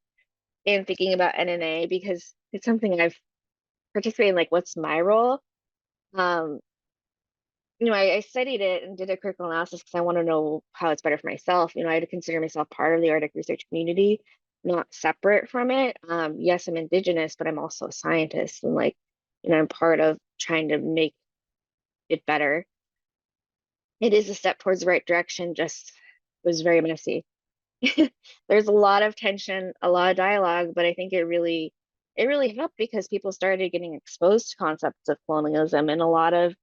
in thinking about NNA, because it's something I've participated in, like, what's my role? You know, I studied it and did a critical analysis because I want to know how it's better for myself. You know, I had to consider myself part of the Arctic research community, not separate from it. Yes, I'm Indigenous, but I'm also a scientist. And like, you know, I'm part of trying to make it better. It is a step towards the right direction, just was very messy. There's a lot of tension, a lot of dialogue, but I think it really helped because people started getting exposed to concepts of colonialism, and a lot of,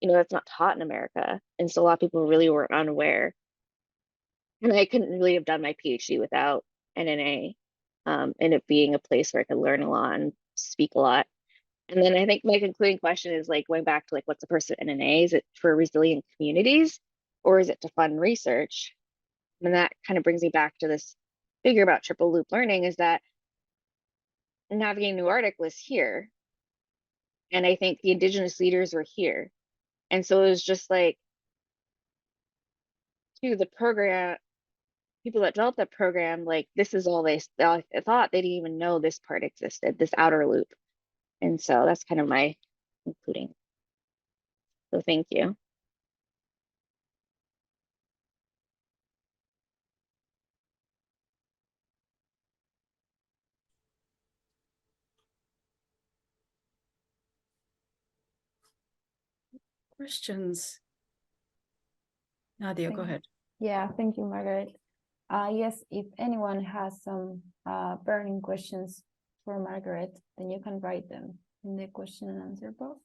you know, that's not taught in America. And so a lot of people really were unaware. And I couldn't really have done my PhD without NNA, and it being a place where I could learn a lot and speak a lot. And then I think my concluding question is like going back to like, what's the purpose of NNA? Is it for resilient communities or is it to fund research? And that kind of brings me back to this figure about triple loop learning, is that navigating the Arctic was here. And I think the indigenous leaders were here. And so it was just like, to the program, people that developed that program, like this is all they thought. They didn't even know this part existed, this outer loop. And so that's kind of my concluding. So thank you. Questions? Nadia, go ahead. Yeah, thank you, Margaret. Yes, if anyone has some burning questions for Margaret, then you can write them in the question and answer box.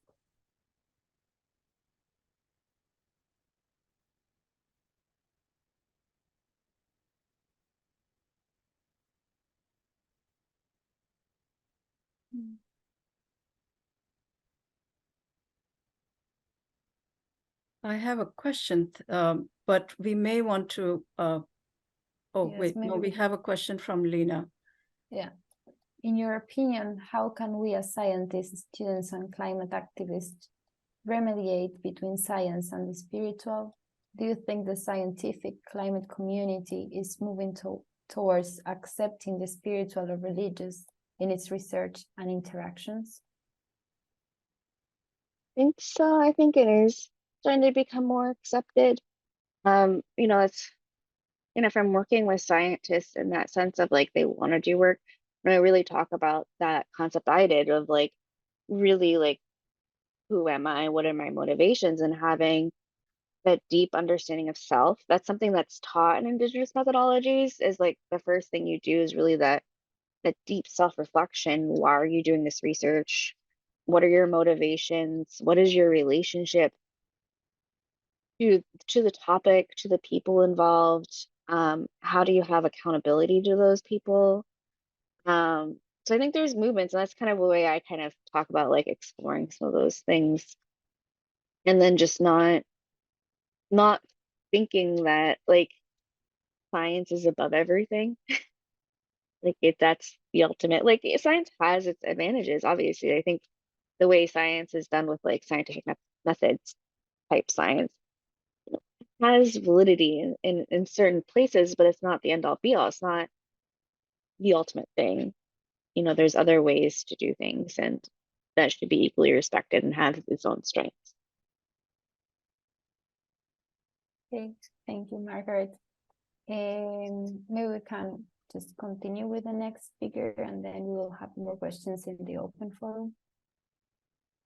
I have a question, but we may want to, oh, Yes, wait, no, we have a question from Lena. Yeah. In your opinion, how can we as scientists, students, and climate activists remediate between science and the spiritual? Do you think the scientific climate community is moving towards accepting the spiritual or religious in its research and interactions? I think so. I think it is starting to become more accepted. You know, it's, you know, if I'm working with scientists in that sense of like they want to do work, when I really talk about that concept I did of like really like, who am I? What are my motivations? And having that deep understanding of self, that's something that's taught in indigenous methodologies, is like the first thing you do is really that deep self-reflection. Why are you doing this research? What are your motivations? What is your relationship to the topic, to the people involved? How do you have accountability to those people? So I think there's movements, and that's kind of the way I kind of talk about like exploring some of those things, and then just not thinking that like science is above everything. Like that's the ultimate, like science has its advantages, obviously. I think the way science is done with like scientific methods type science, you know, has validity in certain places, but it's not the end all be all. It's not the ultimate thing. You know, there's other ways to do things, and that should be equally respected and have its own strengths. Okay, thank you, Margaret. Maybe we can just continue with the next speaker, and then we will have more questions in the open forum.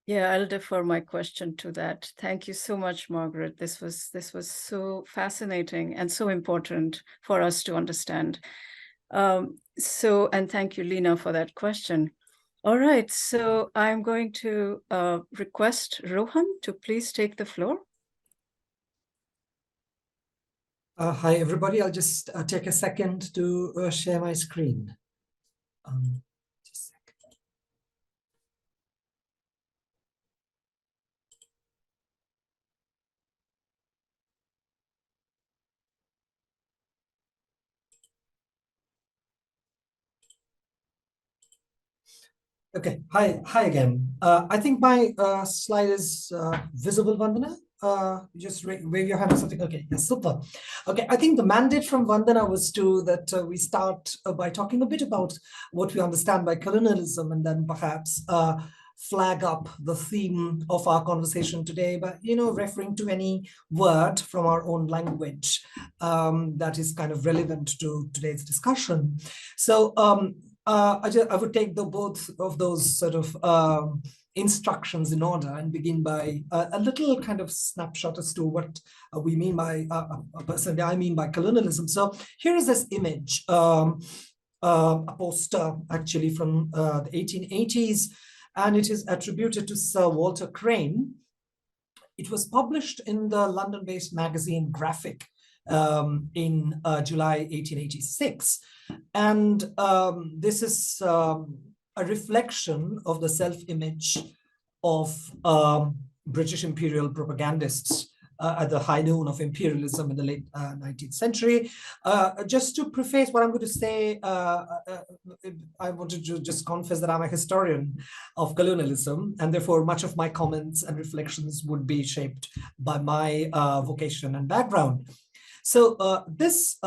Yeah, I'll defer my question to that. Thank you so much, Margaret. This was so fascinating and so important for us to understand. And thank you, Lena, for that question. All right, so I'm going to request Rohan to please take the floor. Hi, everybody. I'll just take a second to share my screen. Just a second. Okay, hi again. I think my slide is visible, Vandana. Just wave your hand or something. Okay, yeah, super. Okay, I think the mandate from Vandana was that we start by talking a bit about what we understand by colonialism, and then perhaps flag up the theme of our conversation today by, you know, referring to any word from our own language that is kind of relevant to today's discussion. So I would take both of those sort of instructions in order and begin by a little kind of snapshot as to what we mean by, personally, I mean by colonialism. So here is this image, a poster actually from the 1880s, and it is attributed to Sir Walter Crane. It was published in the London-based magazine Graphic in July 1886. And this is a reflection of the self-image of British imperial propagandists at the high noon of imperialism in the late 19th century. Just to preface what I'm going to say, I wanted to just confess that I'm a historian of colonialism, and therefore much of my comments and reflections would be shaped by my vocation and background. So this,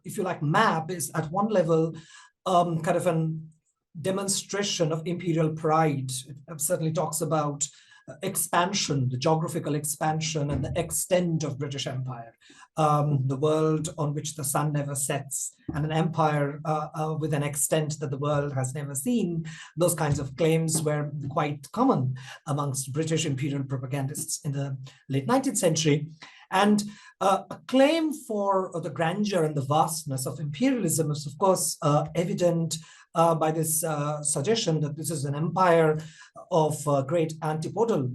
if you like, map is at one level kind of an demonstration of imperial pride. It certainly talks about expansion, the geographical expansion and the extent of British Empire, the world on which the sun never sets, and an empire with an extent that the world has never seen. Those kinds of claims were quite common amongst British imperial propagandists in the late 19th century. And a claim for the grandeur and the vastness of imperialism is, of course, evident by this suggestion that this is an empire of great antipodal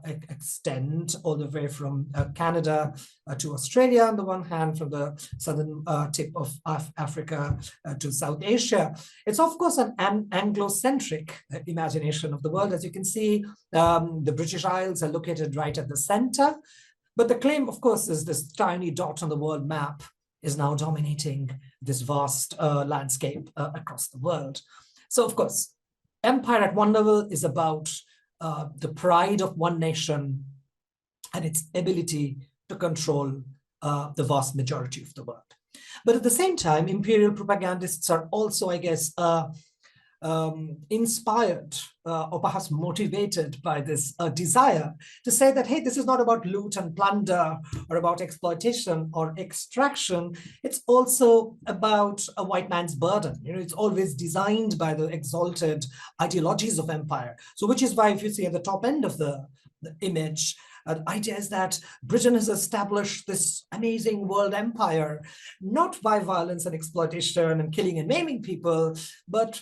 extent, all the way from Canada to Australia on the one hand, from the southern tip of Africa to South Asia. It's, of course, an Anglo-centric imagination of the world. As you can see, the British Isles are located right at the center. But the claim, of course, is this tiny dot on the world map is now dominating this vast landscape across the world. So, of course, empire at one level is about the pride of one nation and its ability to control the vast majority of the world. But at the same time, imperial propagandists are also, I guess, inspired or perhaps motivated by this desire to say that, hey, this is not about loot and plunder or about exploitation or extraction. It's also about a white man's burden. You know, it's always designed by the exalted ideologies of empire. So which is why, if you see at the top end of the image, the idea is that Britain has established this amazing world empire, not by violence and exploitation and killing and maiming people, but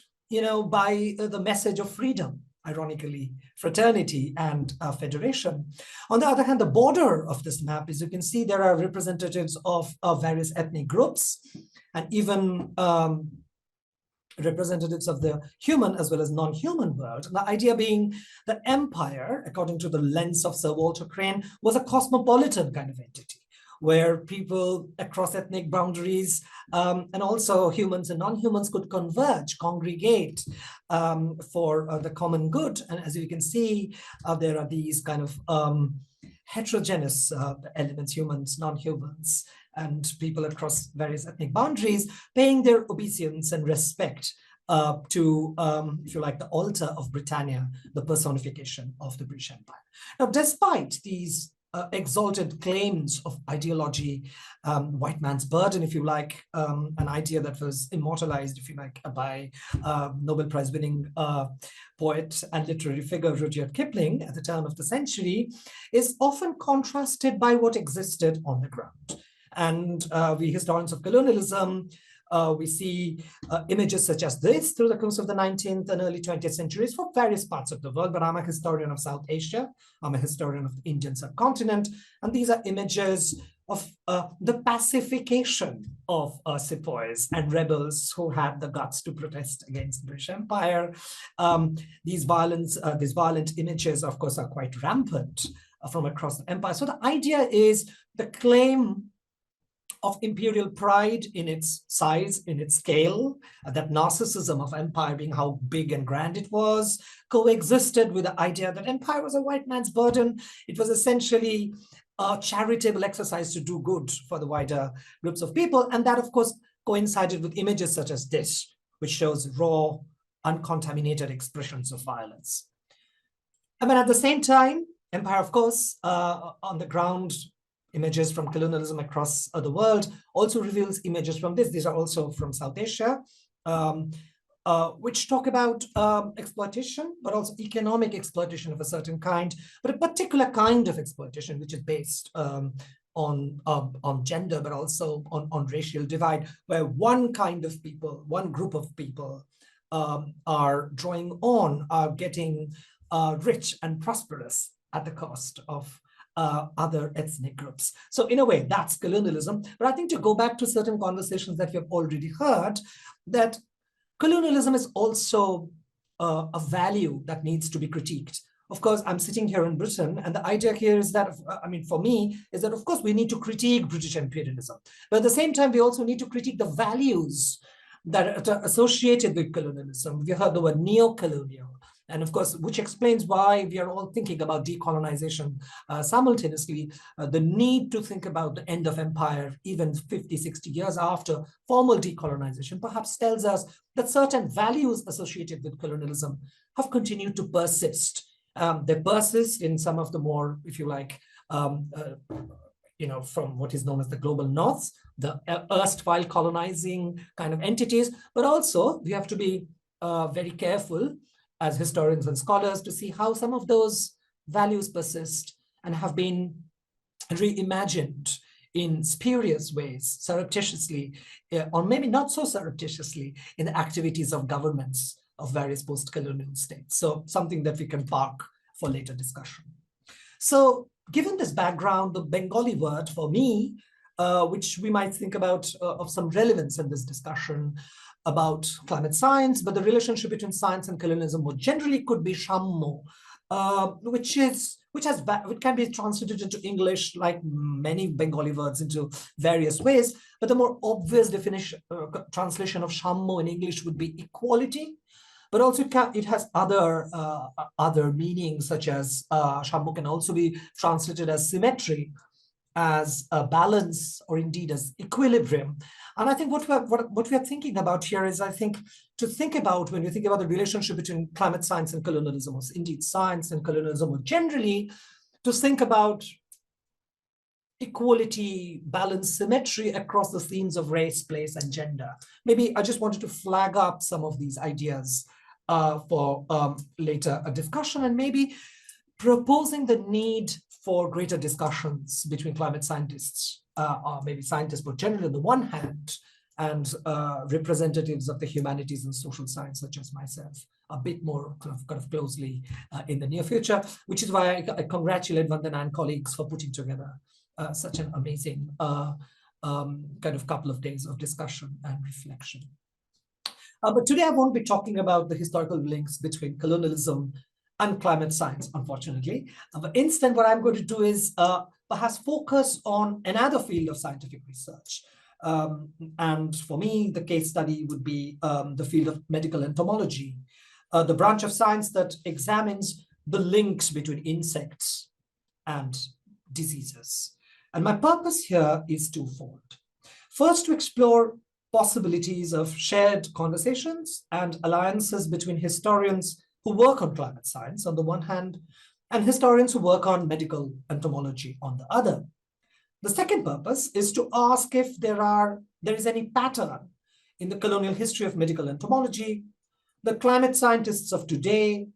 by the message of freedom, ironically, fraternity and federation. On the other hand, the border of this map, as you can see, there are representatives of various ethnic groups and even representatives of the human as well as non-human world. And the idea being that empire, according to the lens of Sir Walter Crane, was a cosmopolitan kind of entity, where people across ethnic boundaries and also humans and non-humans could converge, congregate for the common good. And as you can see, there are these kind of heterogeneous elements, humans, non-humans, and people across various ethnic boundaries paying their obeisance and respect to, if you like, the altar of Britannia, the personification of the British Empire. Now, despite these exalted claims of ideology, white man's burden, if you like, an idea that was immortalized, if you like, by Nobel Prize winning poet and literary figure Rudyard Kipling at the turn of the century, is often contrasted by what existed on the ground. And we historians of colonialism, we see images such as this through the course of the 19th and early 20th centuries for various parts of the world, but I'm a historian of South Asia, I'm a historian of the Indian subcontinent, and these are images of the pacification of sepoys and rebels who had the guts to protest against the British Empire. These violent images, of course, are quite rampant from across the empire. So the idea is the claim of imperial pride in its size, in its scale, that narcissism of empire being how big and grand it was, coexisted with the idea that empire was a white man's burden. It was essentially a charitable exercise to do good for the wider groups of people. And that, of course, coincided with images such as this, which shows raw, uncontaminated expressions of violence. I mean, at the same time, empire, of course, on the ground, images from colonialism across the world also reveals images from this. These are also from South Asia, which talk about exploitation, but also economic exploitation of a certain kind, but a particular kind of exploitation, which is based on gender, but also on racial divide, where one kind of people, one group of people are getting rich and prosperous at the cost of other ethnic groups. So in a way, that's colonialism. But I think to go back to certain conversations that you have already heard, that colonialism is also a value that needs to be critiqued. of course, I'm sitting here in Britain, and the idea here is that, I mean, for me, is that, of course, we need to critique British imperialism. But at the same time, we also need to critique the values that are associated with colonialism. We heard the word neo-colonial, and of course, which explains why we are all thinking about decolonization simultaneously. The need to think about the end of empire, even 50, 60 years after formal decolonization, perhaps tells us that certain values associated with colonialism have continued to persist. They persist in some of the more, if you like, from what is known as the global north, the erstwhile colonizing kind of entities, but also we have to be very careful as historians and scholars to see how some of those values persist and have been reimagined in spurious ways, surreptitiously, or maybe not so surreptitiously, in the activities of governments of various post-colonial states. So something that we can park for later discussion. So given this background, the Bengali word for me, which we might think about of some relevance in this discussion about climate science, but the relationship between science and colonialism more generally could be Shammo, which can be translated into English like many Bengali words into various ways, but the more obvious definition, translation of Shammo in English would be equality. But also it has other meanings, such as Shammo can also be translated as symmetry, as a balance, or indeed as equilibrium. And I think what we are thinking about here is, I think, to think about when we think about the relationship between climate science and colonialism, or indeed science and colonialism, or generally, to think about equality, balance, symmetry across the themes of race, place, and gender. Maybe I just wanted to flag up some of these ideas for later a discussion, and maybe proposing the need for greater discussions between climate scientists, or maybe scientists more generally on the one hand, and representatives of the humanities and social science, such as myself, a bit more kind of closely in the near future, which is why I congratulate Vandana and colleagues for putting together such an amazing kind of couple of days of discussion and reflection. But today I won't be talking about the historical links between colonialism and climate science, unfortunately. But instead, what I'm going to do is perhaps focus on another field of scientific research. And for me, the case study would be the field of medical entomology, the branch of science that examines the links between insects and diseases. And my purpose here is twofold. First, to explore possibilities of shared conversations and alliances between historians who work on climate science on the one hand, and historians who work on medical entomology on the other. The second purpose is to ask if there is any pattern in the colonial history of medical entomology that climate scientists of today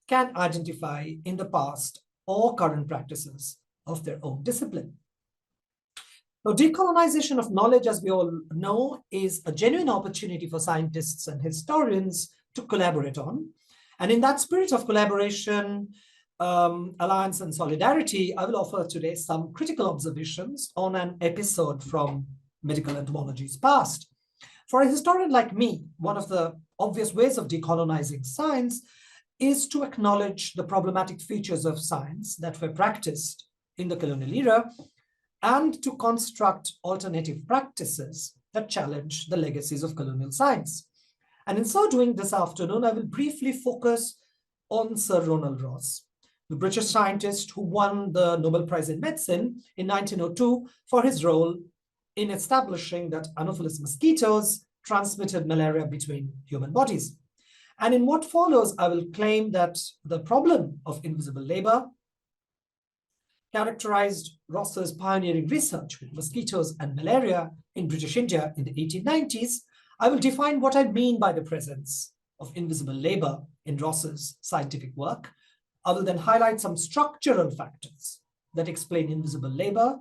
can identify in the past or current practices of their own discipline. Now, decolonization of knowledge, as we all know, is a genuine opportunity for scientists and historians to collaborate on. And in that spirit of collaboration, alliance, and solidarity, I will offer today some critical observations on an episode from medical entomology's past. For a historian like me, one of the obvious ways of decolonizing science is to acknowledge the problematic features of science that were practiced in the colonial era, and to construct alternative practices that challenge the legacies of colonial science. And in so doing this afternoon, I will briefly focus on Sir Ronald Ross, the British scientist who won the Nobel Prize in Medicine in 1902 for his role in establishing that Anopheles mosquitoes transmitted malaria between human bodies. And in what follows, I will claim that the problem of invisible labor characterized Ross's pioneering research with mosquitoes and malaria in British India in the 1890s. I will define what I mean by the presence of invisible labor in Ross's scientific work. I will then highlight some structural factors that explain invisible labor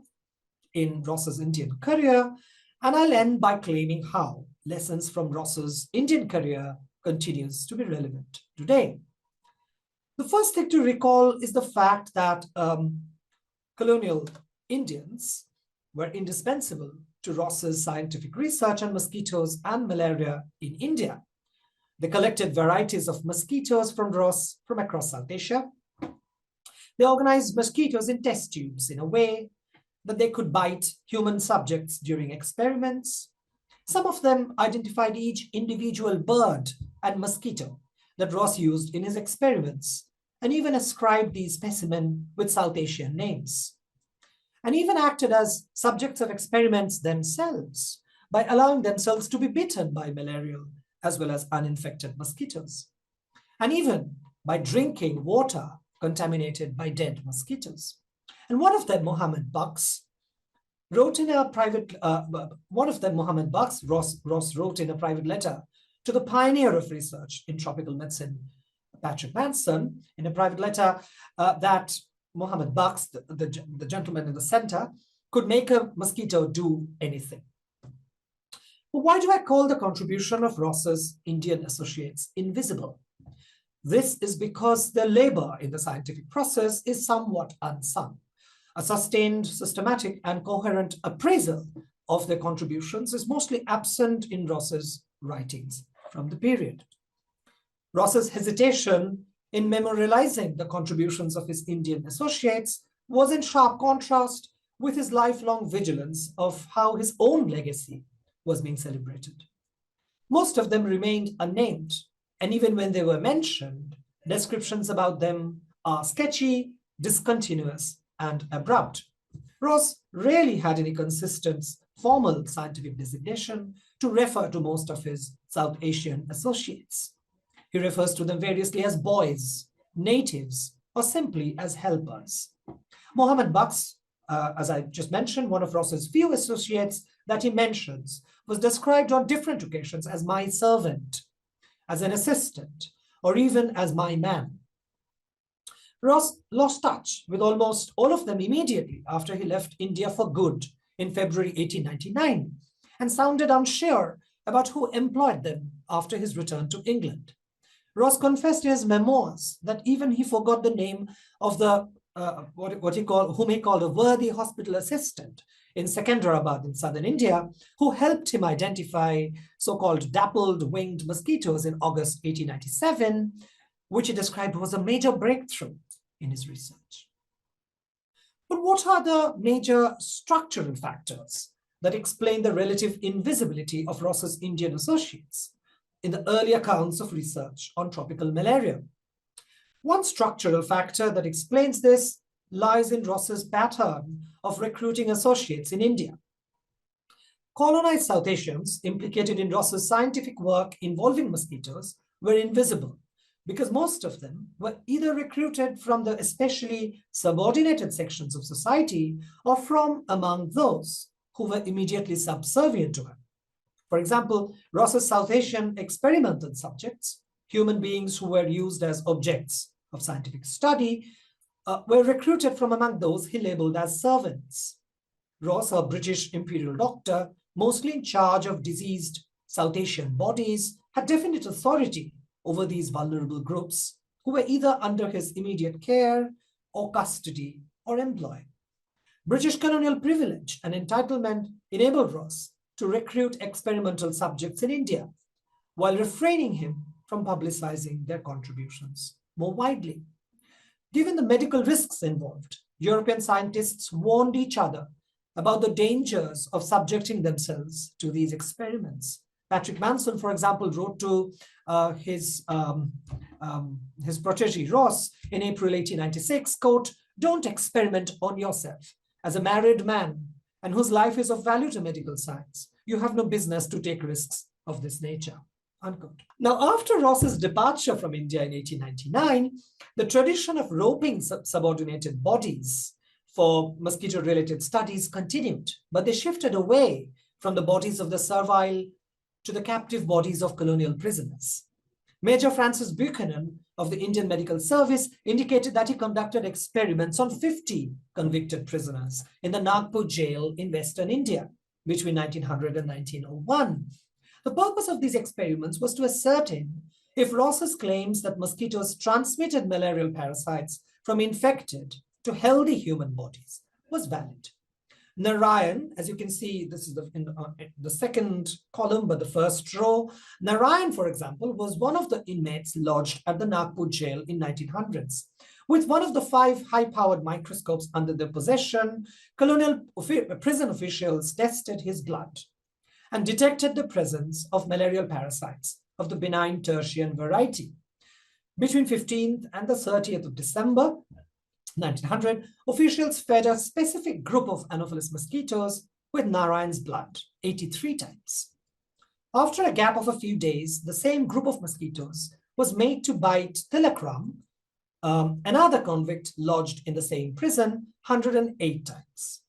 in Ross's Indian career, and I'll end by claiming how lessons from Ross's Indian career continues to be relevant today. The first thing to recall is the fact that colonial Indians were indispensable to Ross's scientific research on mosquitoes and malaria in India. They collected varieties of mosquitoes from Ross from across South Asia, They organized mosquitoes in test tubes in a way that they could bite human subjects during experiments. Some of them identified each individual bird and mosquito that Ross used in his experiments, and even ascribed these specimens with South Asian names, and even acted as subjects of experiments themselves by allowing themselves to be bitten by malarial as well as uninfected mosquitoes, and even by drinking water contaminated by dead mosquitoes. And one of them, Mohammed Bucks, wrote in a private, Ross wrote in a private letter to the pioneer of research in tropical medicine, Patrick Manson, in a private letter that Mohammed Bucks, the gentleman in the center, could make a mosquito do anything. But why do I call the contribution of Ross's Indian associates invisible? This is because their labor in the scientific process is somewhat unsung. A sustained, systematic, and coherent appraisal of their contributions is mostly absent in Ross's writings from the period. Ross's hesitation in memorializing the contributions of his Indian associates was in sharp contrast with his lifelong vigilance of how his own legacy was being celebrated. Most of them remained unnamed, and even when they were mentioned, descriptions about them are sketchy, discontinuous, and abrupt. Ross rarely had any consistent formal scientific designation to refer to most of his South Asian associates. He refers to them variously as boys, natives, or simply as helpers. Mohammed Bucks, as I just mentioned, one of Ross's few associates that he mentions, was described on different occasions as my servant, as an assistant, or even as my man. Ross lost touch with almost all of them immediately after he left India for good in February 1899, and sounded unsure about who employed them after his return to England. Ross confessed in his memoirs that even he forgot the name of the whom he called a worthy hospital assistant in Secunderabad in southern India, who helped him identify so-called dappled winged mosquitoes in August 1897, which he described was a major breakthrough in his research. But what are the major structural factors that explain the relative invisibility of Ross's Indian associates in the early accounts of research on tropical malaria? One structural factor that explains this lies in Ross's pattern of recruiting associates in India. Colonized South Asians implicated in Ross's scientific work involving mosquitoes were invisible because most of them were either recruited from the especially subordinated sections of society or from among those who were immediately subservient to him. For example, Ross's South Asian experimental subjects, human beings who were used as objects of scientific study, were recruited from among those he labeled as servants. Ross, a British imperial doctor, mostly in charge of diseased South Asian bodies, had definite authority over these vulnerable groups who were either under his immediate care or custody or employ. British colonial privilege and entitlement enabled Ross to recruit experimental subjects in India, while refraining him from publicizing their contributions more widely. Given the medical risks involved, European scientists warned each other about the dangers of subjecting themselves to these experiments. Patrick Manson, for example, wrote to his protege Ross in April 1896, quote, "Don't experiment on yourself. As a married man and whose life is of value to medical science, you have no business to take risks of this nature." Unquote. Now, after Ross's departure from India in 1899, the tradition of roping subordinated bodies for mosquito-related studies continued, but they shifted away from the bodies of the servile to the captive bodies of colonial prisoners. Major Francis Buchanan of the Indian Medical Service indicated that he conducted experiments on 50 convicted prisoners in the Nagpur jail in Western India between 1900 and 1901. The purpose of these experiments was to ascertain if Ross's claims that mosquitoes transmitted malarial parasites from infected to healthy human bodies was valid. Narayan, as you can see, this is the second column, but the first row. Narayan, for example, was one of the inmates lodged at the Nagpur jail in 1900s. With one of the 5 high-powered microscopes under their possession, colonial prison officials tested his blood and detected the presence of malarial parasites of the benign tertian variety. Between 15th and the 30th of December, 1900, officials fed a specific group of Anopheles mosquitoes with Narayan's blood 83 times. After a gap of a few days, the same group of mosquitoes was made to bite Tilakram, another convict lodged in the same prison, 108 times.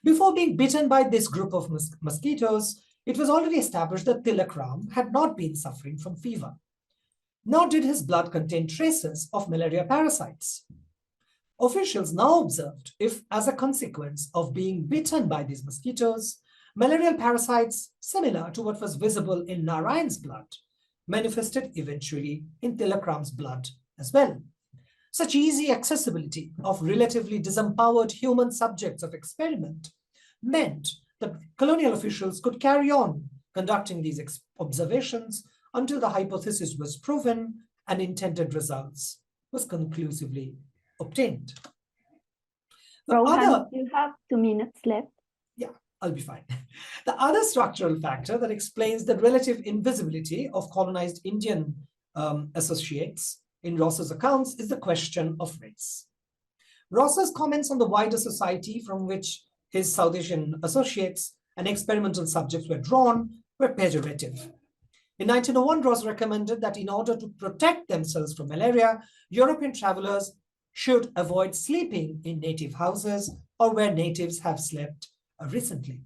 Before being bitten by this group of mosquitoes, it was already established that Tilakram had not been suffering from fever, nor did his blood contain traces of malaria parasites. Officials now observed if, as a consequence of being bitten by these mosquitoes, malarial parasites similar to what was visible in Narayan's blood manifested eventually in Tilakram's blood as well. Such easy accessibility of relatively disempowered human subjects of experiment meant that colonial officials could carry on conducting these observations until the hypothesis was proven and intended results was conclusively obtained. Rohan, you have 2 minutes left. Yeah, I'll be fine. The other structural factor that explains the relative invisibility of colonized Indian associates in Ross's accounts is the question of race. Ross's comments on the wider society from which his South Asian associates and experimental subjects were drawn were pejorative. In 1901, Ross recommended that in order to protect themselves from malaria, European travelers should avoid sleeping in native houses or where natives have slept recently.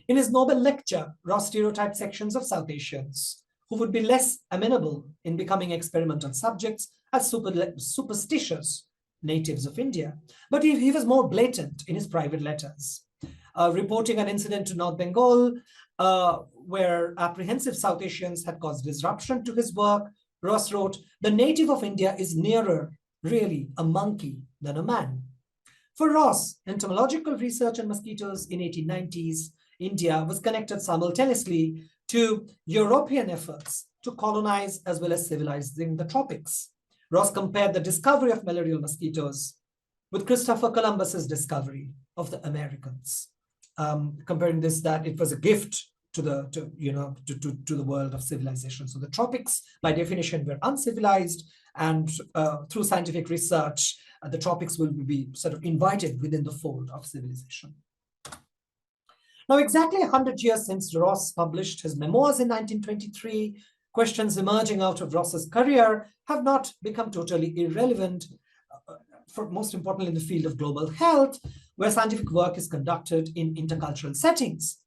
In his Nobel lecture, Ross stereotyped sections of South Asians who would be less amenable in becoming experimental subjects as superstitious natives of India. But he was more blatant in his private letters. Reporting an incident to North Bengal where apprehensive South Asians had caused disruption to his work, Ross wrote, "The native of India is nearer really a monkey than a man." For Ross, entomological research on mosquitoes in 1890s India was connected simultaneously to European efforts to colonize as well as civilizing the tropics. Ross compared the discovery of malarial mosquitoes with Christopher Columbus's discovery of the Americans, comparing this that it was a gift to the world of civilization. So the tropics, by definition, were uncivilized, and through scientific research, the tropics will be sort of invited within the fold of civilization. Now, exactly 100 years since Ross published his memoirs in 1923, questions emerging out of Ross's career have not become totally irrelevant, most importantly in the field of global health, where scientific work is conducted in intercultural settings.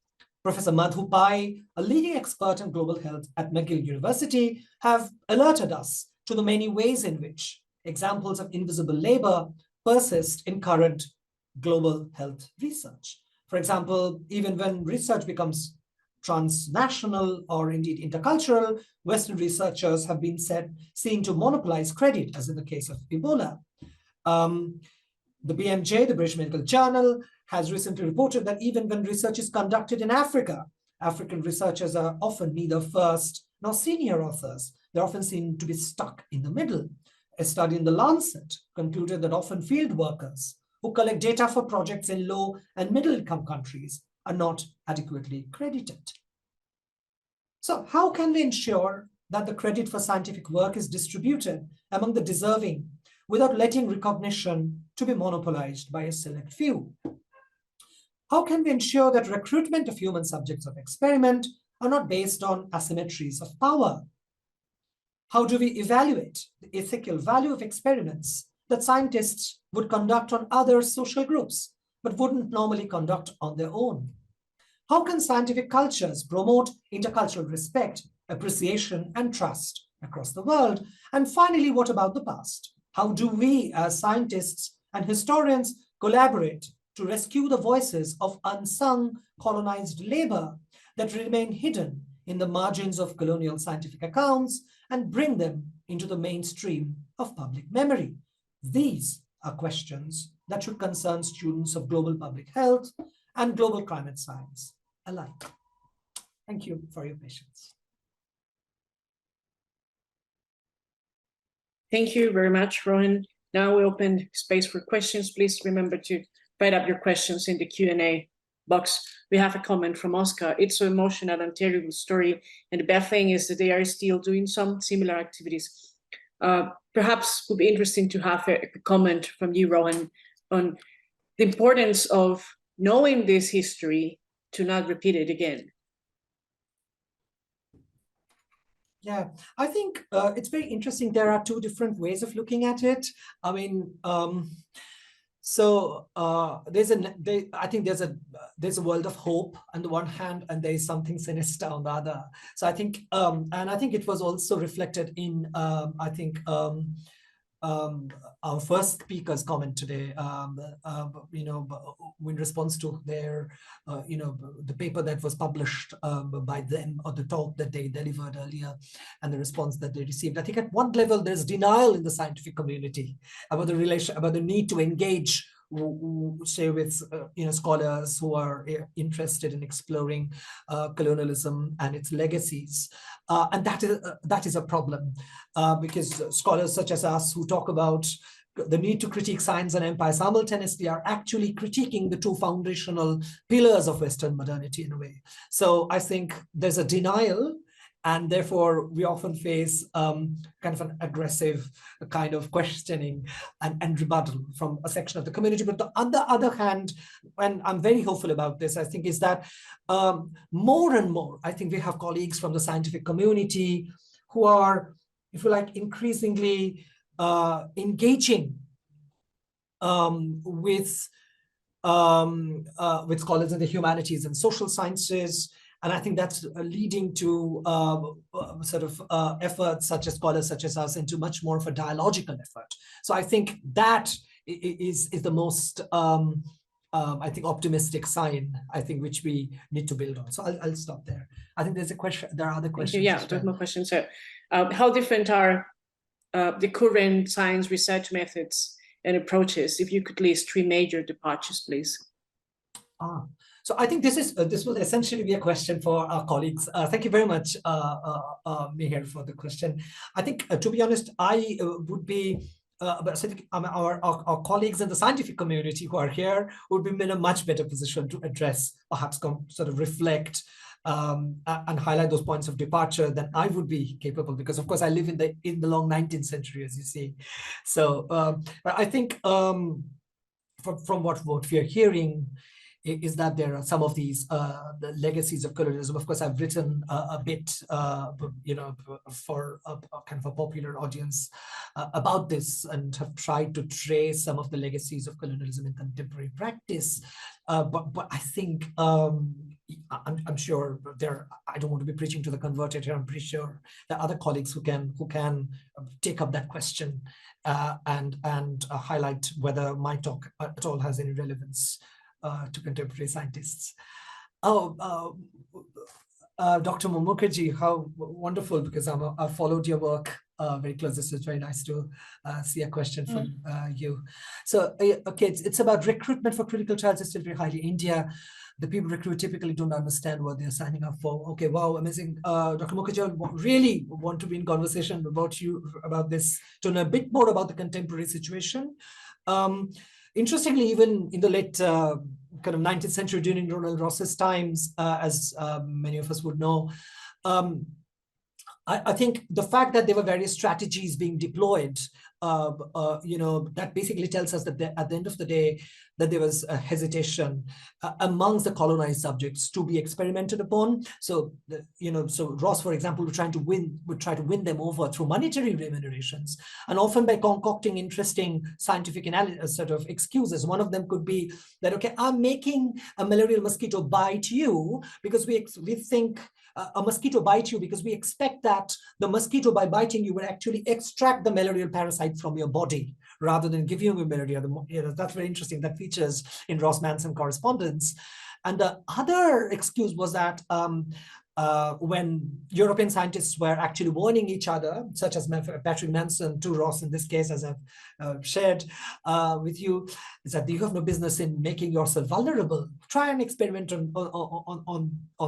Professor Madhu Pai, a leading expert in global health at McGill University, have alerted us to the many ways in which examples of invisible labor persist in current global health research. For example, even when research becomes transnational or indeed intercultural, Western researchers have been seen to monopolize credit, as in the case of Ebola. The BMJ, the British Medical Journal, has recently reported that even when research is conducted in Africa, African researchers are often neither first nor senior authors. They're often seen to be stuck in the middle. A study in The Lancet concluded that often field workers who collect data for projects in low and middle income countries are not adequately credited. So how can we ensure that the credit for scientific work is distributed among the deserving without letting recognition to be monopolized by a select few? How can we ensure that recruitment of human subjects of experiment are not based on asymmetries of power? How do we evaluate the ethical value of experiments that scientists would conduct on other social groups, but wouldn't normally conduct on their own? How can scientific cultures promote intercultural respect, appreciation, and trust across the world? And finally, what about the past? How do we as scientists and historians collaborate to rescue the voices of unsung colonized labor that remain hidden in the margins of colonial scientific accounts and bring them into the mainstream of public memory? These are questions that should concern students of global public health and global climate science alike. Thank you for your patience. Thank you very much, Rohan. Now we open space for questions. Please remember to write up your questions in the Q&A box. We have a comment from Oscar. It's so emotional and terrible story. And the bad thing is that they are still doing some similar activities. Perhaps would be interesting to have a comment from you, Rohan, on the importance of knowing this history to not repeat it again. Yeah, I think it's very interesting. There are two different ways of looking at it. I mean, I think there's a world of hope on the one hand, and there is something sinister on the other. So I think, and I think it was also reflected in, our first speaker's comment today, in response to their, the paper that was published by them, or the talk that they delivered earlier, and the response that they received. I think at one level, there's denial in the scientific community about the need to engage, say, with scholars who are interested in exploring colonialism and its legacies, and that is a problem, because scholars such as us who talk about the need to critique science and empire simultaneously are actually critiquing the two foundational pillars of Western modernity in a way. So I think there's a denial, and therefore we often face kind of an aggressive kind of questioning and rebuttal from a section of the community. But on the other hand, and I'm very hopeful about this, I think, is that more and more, I think we have colleagues from the scientific community who are, if you like, increasingly engaging with scholars in the humanities and social sciences. And I think that's leading to efforts such as scholars such as us into much more of a dialogical effort. So I think that is the most, I think, optimistic sign, I think, which we need to build on. So I'll stop there. I think there's a question. There are other questions. Yeah, there's more questions. So how different are the current science research methods and approaches? If you could list 3 major departures, please. So I think this will essentially be a question for our colleagues. Thank you very much, Meher, for the question. I think, to be honest, I would be, our colleagues in the scientific community who are here would be in a much better position to address, perhaps sort of reflect and highlight those points of departure than I would be capable, because of course I live in the long 19th century, as you see. So but I think from what we are hearing is that there are some of these the legacies of colonialism. Of course, I've written a bit, for a kind of a popular audience about this, and have tried to trace some of the legacies of colonialism in contemporary practice. But I think I'm sure there. I don't want to be preaching to the converted here. I'm pretty sure there are other colleagues who can take up that question and highlight whether my talk at all has any relevance to contemporary scientists. Dr. Mukherjee, how wonderful, because I've followed your work very closely. So it's very nice to see a question from you. So, okay, it's about recruitment for clinical trials is still very highly in India. The people recruit typically don't understand what they're signing up for. Okay, wow, amazing. Dr. Mukherjee, I really want to be in conversation about this, to know a bit more about the contemporary situation. Interestingly, even in the late kind of 19th century, during Ronald Ross's times, as many of us would know, I think the fact that there were various strategies being deployed, that basically tells us that at the end of the day, that there was a hesitation amongst the colonized subjects to be experimented upon. So, so Ross, for example, would try to win them over through monetary remunerations, and often by concocting interesting scientific sort of excuses. One of them could be that, okay, I'm making a malarial mosquito bite you because we think a mosquito bite you because we expect that the mosquito, by biting you, will actually extract the malarial parasite from your body rather than give you malaria. That's very interesting. That features in Ross Manson correspondence. And the other excuse was that when European scientists were actually warning each other, such as Patrick Manson to Ross in this case, as I've shared with you, is that you have no business in making yourself vulnerable. Try and experiment on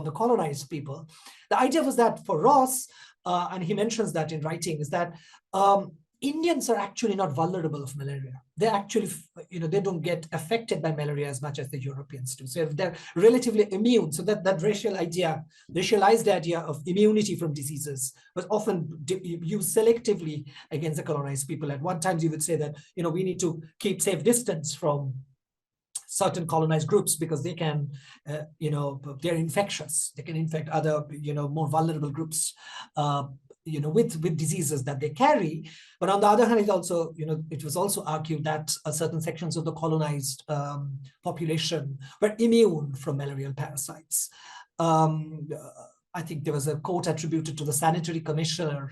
the colonized people. The idea was that for Ross, and he mentions that in writing, is that Indians are actually not vulnerable of malaria. They're actually, they don't get affected by malaria as much as the Europeans do. So they're relatively immune. So that racialized idea of immunity from diseases was often used selectively against the colonized people. At one time, you would say that, we need to keep safe distance from certain colonized groups because they can, they're infectious. They can infect other, more vulnerable groups, with diseases that they carry. But on the other hand, it was also argued that certain sections of the colonized population were immune from malarial parasites. I think there was a quote attributed to the sanitary commissioner,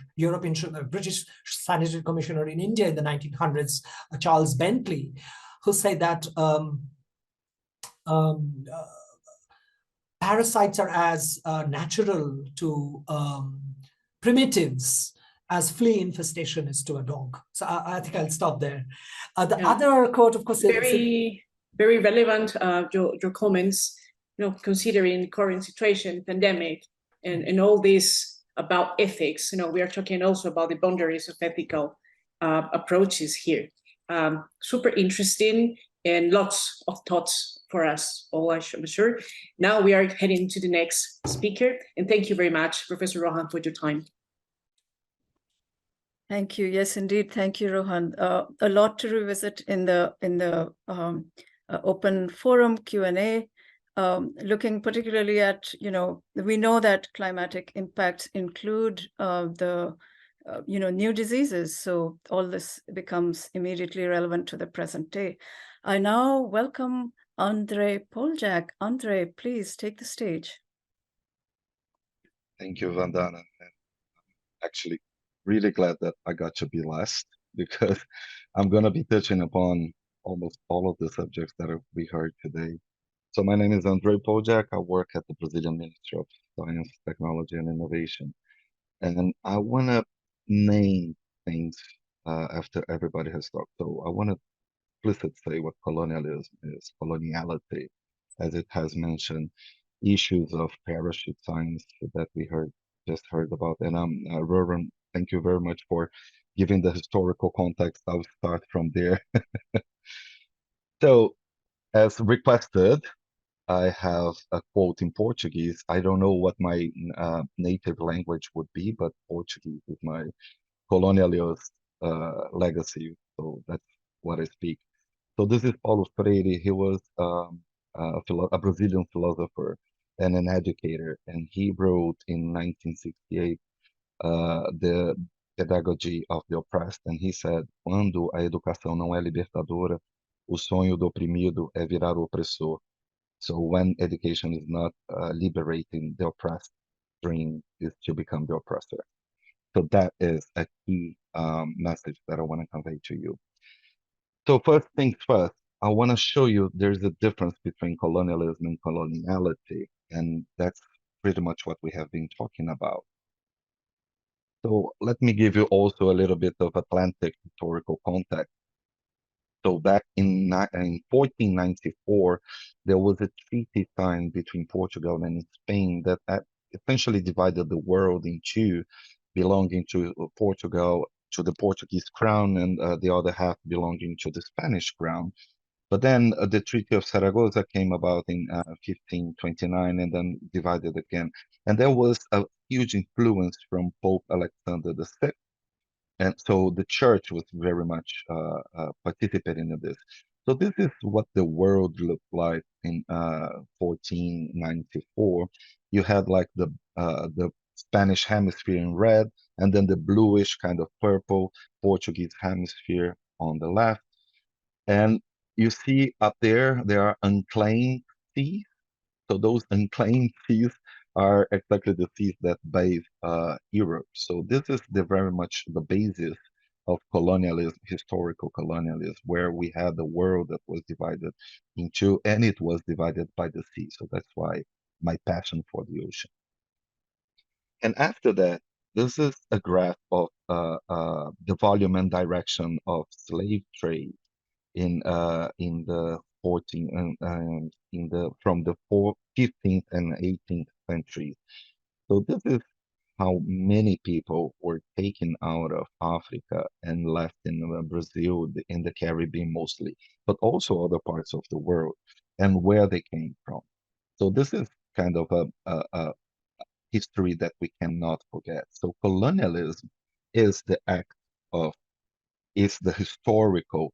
British sanitary commissioner in India in the 1900s, Charles Bentley, who said that parasites are as natural to primitives as flea infestation is to a dog. So I think I'll stop there. Other quote, of course, very relevant. Your comments, considering the current situation, pandemic, and all this about ethics. We are talking also about the boundaries of ethical approaches here. Super interesting and lots of thoughts for us all, I'm sure. Now we are heading to the next speaker, and thank you very much, Professor Rohan, for your time. Thank you. Yes, indeed. Thank you, Rohan. A lot to revisit in the open forum Q&A, looking particularly at, we know that climatic impacts include the new diseases. So all this becomes immediately relevant to the present day. I now welcome Andrei Poljak. Andrei, please take the stage. Thank you, Vandana. Actually, really glad that I got to be last because I'm going to be touching upon almost all of the subjects that we heard today. So my name is Andrei Poljak. I work at the Brazilian Ministry of Science, Technology, and Innovation. And I want to name things after everybody has talked. So I want to explicitly say what colonialism is, coloniality, as it has mentioned, issues of parachute science that we just heard about. And Roran, thank you very much for giving the historical context. I'll start from there. So, as requested, I have a quote in Portuguese. I don't know what my native language would be, but Portuguese is my colonialist legacy. So that's what I speak. So this is Paulo Freire. He was a Brazilian philosopher and an educator, and he wrote in 1968 the Pedagogy of the Oppressed, and he said, quando a educação não é libertadora, o sonho do oprimido é virar o opressor. So when education is not liberating, the oppressed dream is to become the oppressor. So that is a key message that I want to convey to you. So first things first, I want to show you there's a difference between colonialism and coloniality, and that's pretty much what we have been talking about. So let me give you also a little bit of Atlantic historical context. So back in 1494, there was a treaty signed between Portugal and Spain that essentially divided the world in two, belonging to Portugal, to the Portuguese crown, and the other half belonging to the Spanish crown. But then the Treaty of Zaragoza came about in 1529 and then divided again. And there was a huge influence from Pope Alexander VI. And so the church was very much participating in this. So this is what the world looked like in 1494. You had like the Spanish hemisphere in red, and then the bluish kind of purple Portuguese hemisphere on the left. And you see up there are unclaimed seas. So those unclaimed seas are exactly the seas that bathe Europe. So this is very much the basis of colonialism, historical colonialism, where we had the world that was divided into, and it was divided by the sea. So that's why my passion for the ocean. And after that, this is a graph of the volume and direction of slave trade in the 14th and from the 15th and 18th centuries. So this is how many people were taken out of Africa and left in Brazil, in the Caribbean mostly, but also other parts of the world, and where they came from. So this is kind of a history that we cannot forget. So colonialism is the act of, is the historical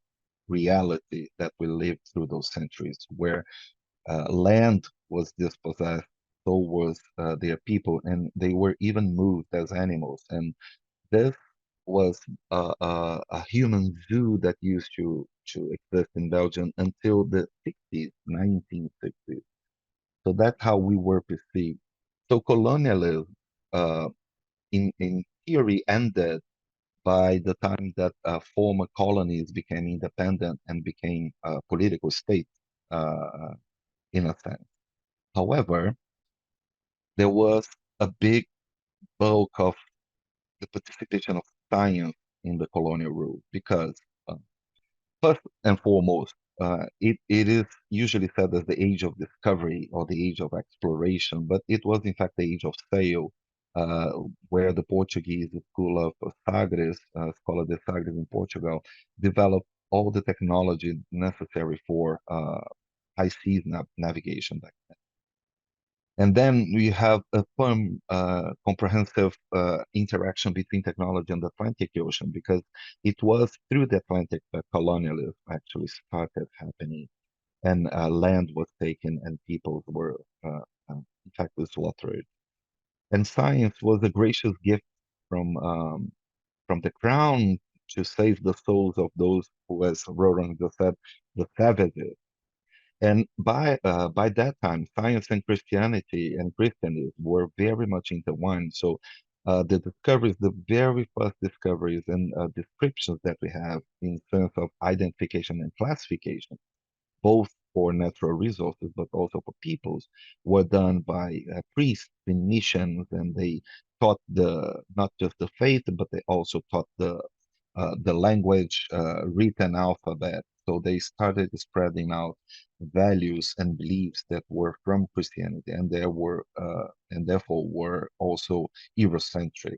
reality that we lived through those centuries, where land was dispossessed, so was their people, and they were even moved as animals. And this was a human zoo that used to exist in Belgium until the 60s, 1960s. So that's how we were perceived. So colonialism, in theory, ended by the time that former colonies became independent and became political states, in a sense. However, there was a big bulk of the participation of science in the colonial rule because, first and foremost, it is usually said as the age of discovery or the age of exploration, but it was in fact the age of sail, uh, where the Portuguese school of Sagres, Escola de Sagres in Portugal, developed all the technology necessary for high seas navigation back then. And then we have a firm, comprehensive interaction between technology and the Atlantic Ocean, because it was through the Atlantic that colonialism actually started happening, and land was taken and people were, in fact, slaughtered. And science was a gracious gift from the crown to save the souls of those who, as Roland just said, the savages. And by that time, science and Christianity and Christianism were very much intertwined. So the discoveries, the very first discoveries and descriptions that we have in terms of identification and classification, both for natural resources but also for peoples, were done by priests and missions, and they taught not just the faith, but they also taught the language, written alphabet. So they started spreading out values and beliefs that were from Christianity, and there were and therefore were also Eurocentric.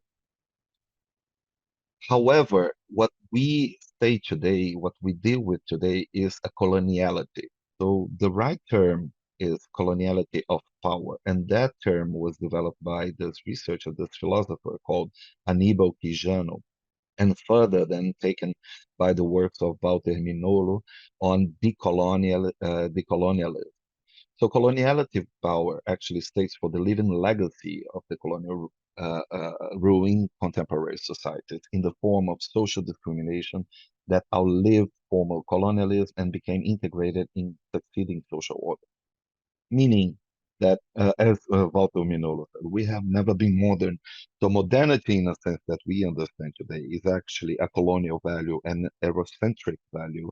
However, what we say today, what we deal with today, is a coloniality. So the right term is coloniality of power, and that term was developed by this researcher, this philosopher called Aníbal Quijano, and further then taken by the works of Walter Minolo on decolonialism. So coloniality power actually states for the living legacy of the colonial rule in contemporary societies in the form of social discrimination that outlived formal colonialism and became integrated in succeeding social order. Meaning that, as Walter Minolo said, we have never been modern. So modernity, in a sense that we understand today, is actually a colonial value and Eurocentric value,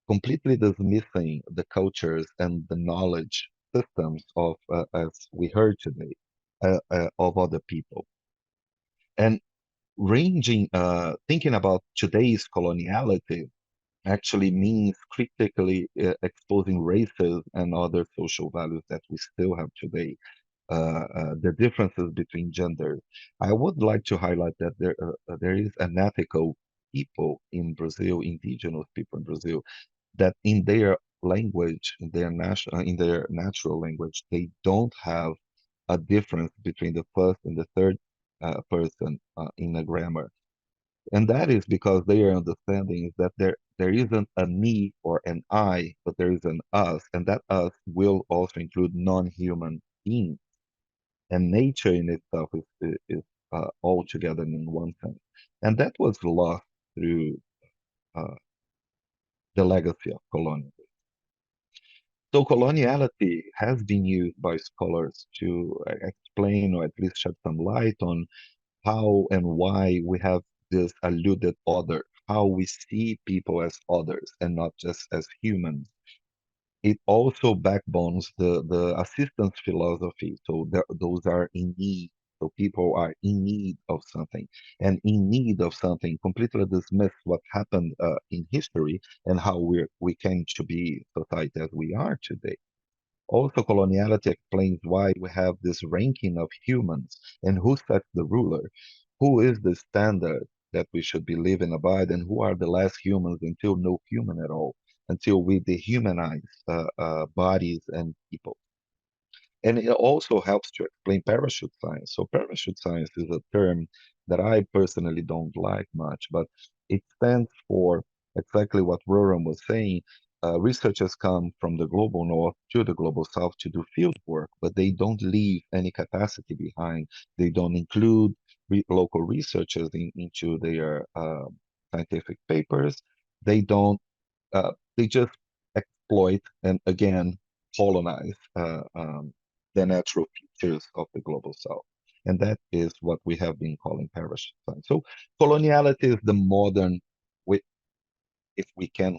completely dismissing the cultures and the knowledge systems of, as we heard today, of other people. And thinking about today's coloniality actually means critically exposing races and other social values that we still have today, the differences between genders. I would like to highlight that there is an ethical people in Brazil, indigenous people in Brazil, that in their language, in their natural language, they don't have a difference between the first and the third person in a grammar. And that is because their understanding is that there isn't a me or an I, but there is an us, and that us will also include non-human beings. And nature in itself is all together in one sense. And that was lost through the legacy of colonialism. So coloniality has been used by scholars to explain or at least shed some light on how and why we have this alluded other, how we see people as others and not just as humans. It also backbones the assistance philosophy. So those are in need. So people are in need of something, and in need of something completely dismiss what happened in history and how we came to be society as we are today. Also, coloniality explains why we have this ranking of humans and who sets the ruler, who is the standard that we should be living by, and who are the last humans until no human at all, until we dehumanize bodies and people. And it also helps to explain parachute science. So parachute science is a term that I personally don't like much, but it stands for exactly what Roran was saying. Researchers come from the global north to the global south to do field work, but they don't leave any capacity behind. They don't include local researchers into their scientific papers. They don't. They just exploit and again colonize the natural features of the global south. And that is what we have been calling parachute science. So coloniality is the modern, if we can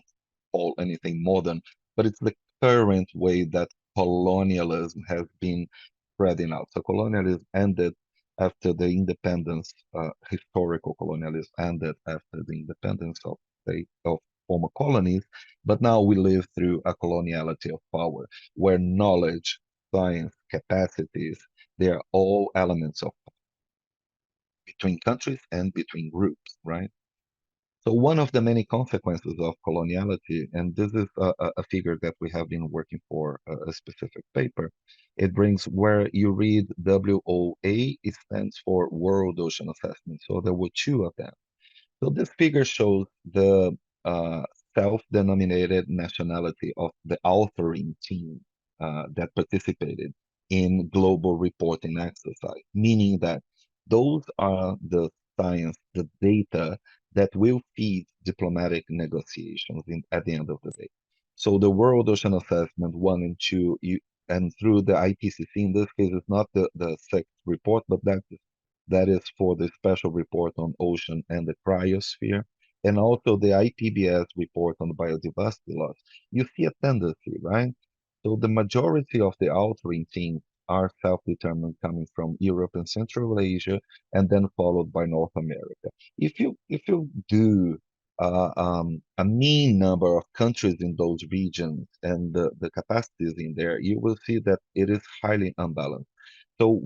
call anything modern, but it's the current way that colonialism has been spreading out. So colonialism ended after the independence, historical colonialism ended after the independence of former colonies, but now we live through a coloniality of power, where knowledge, science, capacities, they are all elements of power between countries and between groups, right? So one of the many consequences of coloniality, and this is a figure that we have been working for a specific paper, it brings where you read WOA, it stands for World Ocean Assessment. So there were two of them. So this figure shows the self-denominated nationality of the authoring team that participated in global reporting exercise, meaning that those are the science, the data that will feed diplomatic negotiations at the end of the day. So the World Ocean Assessment 1 and 2, and through the IPCC, in this case, it's not the sixth report, but that is for the special report on ocean and the cryosphere, and also the IPBES report on biodiversity loss. You see a tendency, right? So the majority of the authoring teams are self-determined, coming from Europe and Central Asia, and then followed by North America. If you do a mean number of countries in those regions and the capacities in there, you will see that it is highly unbalanced. So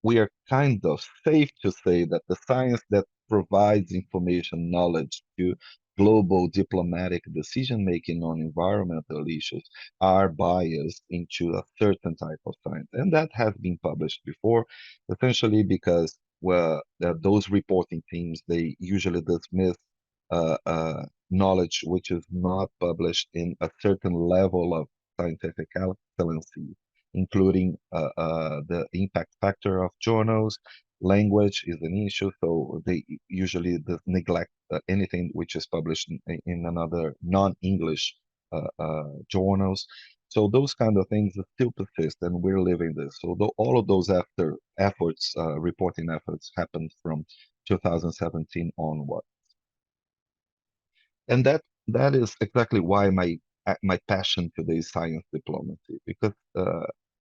we are kind of safe to say that the science that provides information knowledge to global diplomatic decision-making on environmental issues are biased into a certain type of science. And that has been published before, essentially because those reporting teams, they usually dismiss knowledge which is not published in a certain level of scientific excellency, including the impact factor of journals. Language is an issue, so they usually neglect anything which is published in another non-English journals. So those kind of things still persist, and we're living this. So all of those efforts, reporting efforts, happened from 2017 onward. And that is exactly why my passion today is science diplomacy, because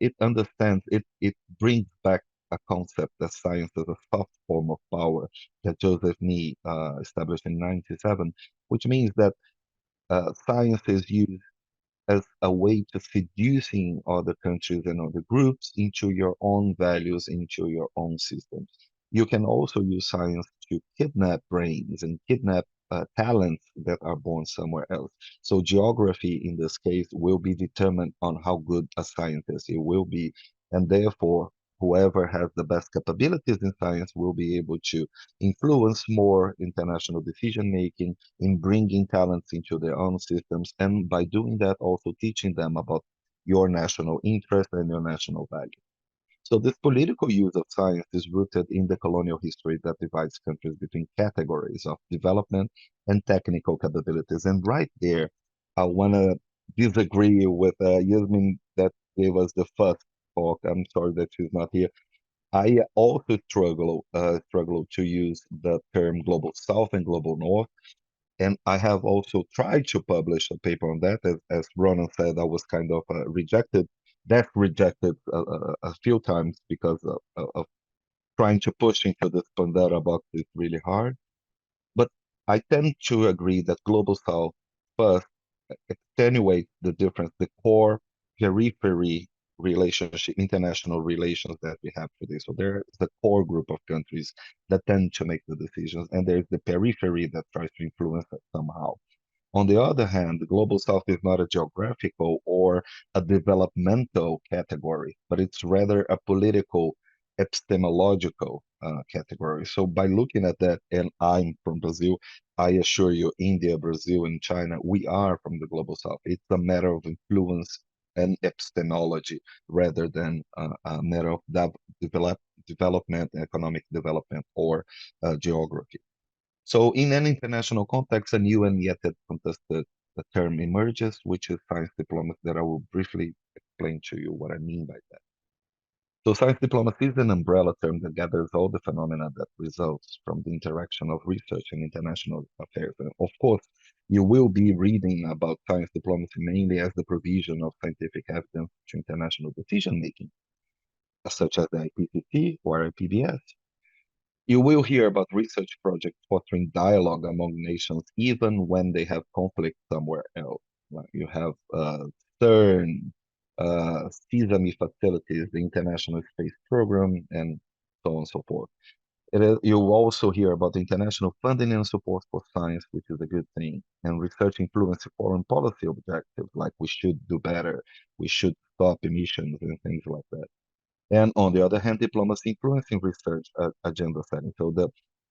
it understands, it brings back a concept that science is a soft form of power that Joseph Nee established in 1997, which means that science is used as a way to seducing other countries and other groups into your own values, into your own systems. You can also use science to kidnap brains and kidnap talents that are born somewhere else. So geography, in this case, will be determined on how good a scientist it will be, and therefore, whoever has the best capabilities in science will be able to influence more international decision-making in bringing talents into their own systems, and by doing that, also teaching them about your national interest and your national value. So this political use of science is rooted in the colonial history that divides countries between categories of development and technical capabilities. And right there, I want to disagree with Yasmin that gave us the first talk. I'm sorry that she's not here. I also struggle to use the term global south and global north. And I have also tried to publish a paper on that. As Ronan said, I was kind of rejected a few times because of trying to push into this Pandora box is really hard. But I tend to agree that global south first extenuates the difference, the core periphery relationship, international relations that we have today. So there's the core group of countries that tend to make the decisions, and there's the periphery that tries to influence it somehow. On the other hand, the Global South is not a geographical or a developmental category, but it's rather a political, epistemological category. So by looking at that, and I'm from Brazil, I assure you, India, Brazil, and China, we are from the Global South. It's a matter of influence and epistemology rather than a matter of development, economic development, or geography. So in an international context, a new and yet contested term emerges, which is science diplomacy, that I will briefly explain to you what I mean by that. So science diplomacy is an umbrella term that gathers all the phenomena that results from the interaction of research and international affairs. And of course, you will be reading about science diplomacy mainly as the provision of scientific evidence to international decision-making, such as the IPCC or IPBS. You will hear about research projects fostering dialogue among nations, even when they have conflict somewhere else. Like you have CERN, SESAME facilities, the International Space Program, and so on and so forth. You'll also hear about the international funding and support for science, which is a good thing, and research influence foreign policy objectives, like we should do better, we should stop emissions, and things like that. And on the other hand, diplomacy influencing research agenda setting. So the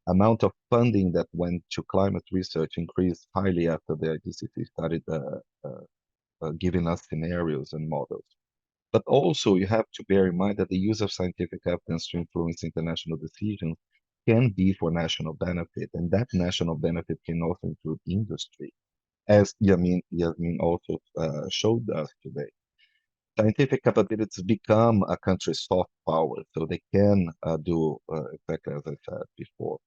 amount of funding that went to climate research increased highly after the IPCC started giving us scenarios and models. But also you have to bear in mind that the use of scientific evidence to influence international decisions can be for national benefit, and that national benefit can also include industry, as Yasmin also showed us today. Scientific capabilities become a country's soft power, so they can do exactly as I said before.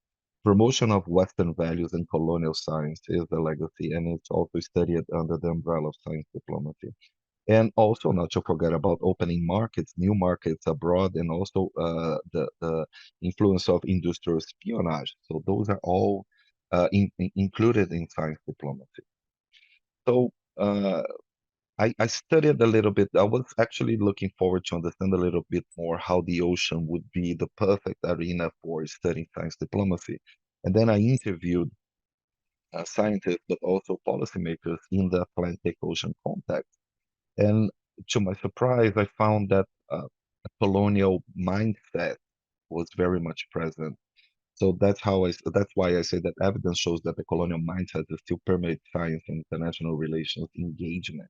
Promotion of Western values and colonial science is the legacy, and it's also studied under the umbrella of science diplomacy. And also not to forget about opening markets, new markets abroad, and also the influence of industrial espionage. So those are all included in science diplomacy. So I studied a little bit. I was actually looking forward to understand a little bit more how the ocean would be the perfect arena for studying science diplomacy. And then I interviewed scientists, but also policymakers in the Atlantic Ocean context. And to my surprise, I found that a colonial mindset was very much present. So that's why I say that evidence shows that the colonial mindset still permeates science and international relations engagement,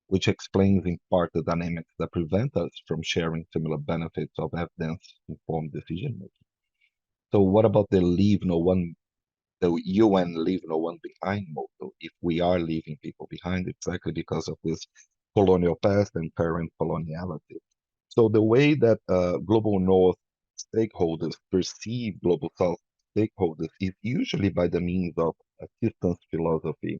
which explains in part the dynamics that prevent us from sharing similar benefits of evidence-informed decision-making. So what about the UN leave no one behind motto? If we are leaving people behind, exactly because of this colonial past and current coloniality. So the way that Global North stakeholders perceive Global South stakeholders is usually by the means of assistance philosophy,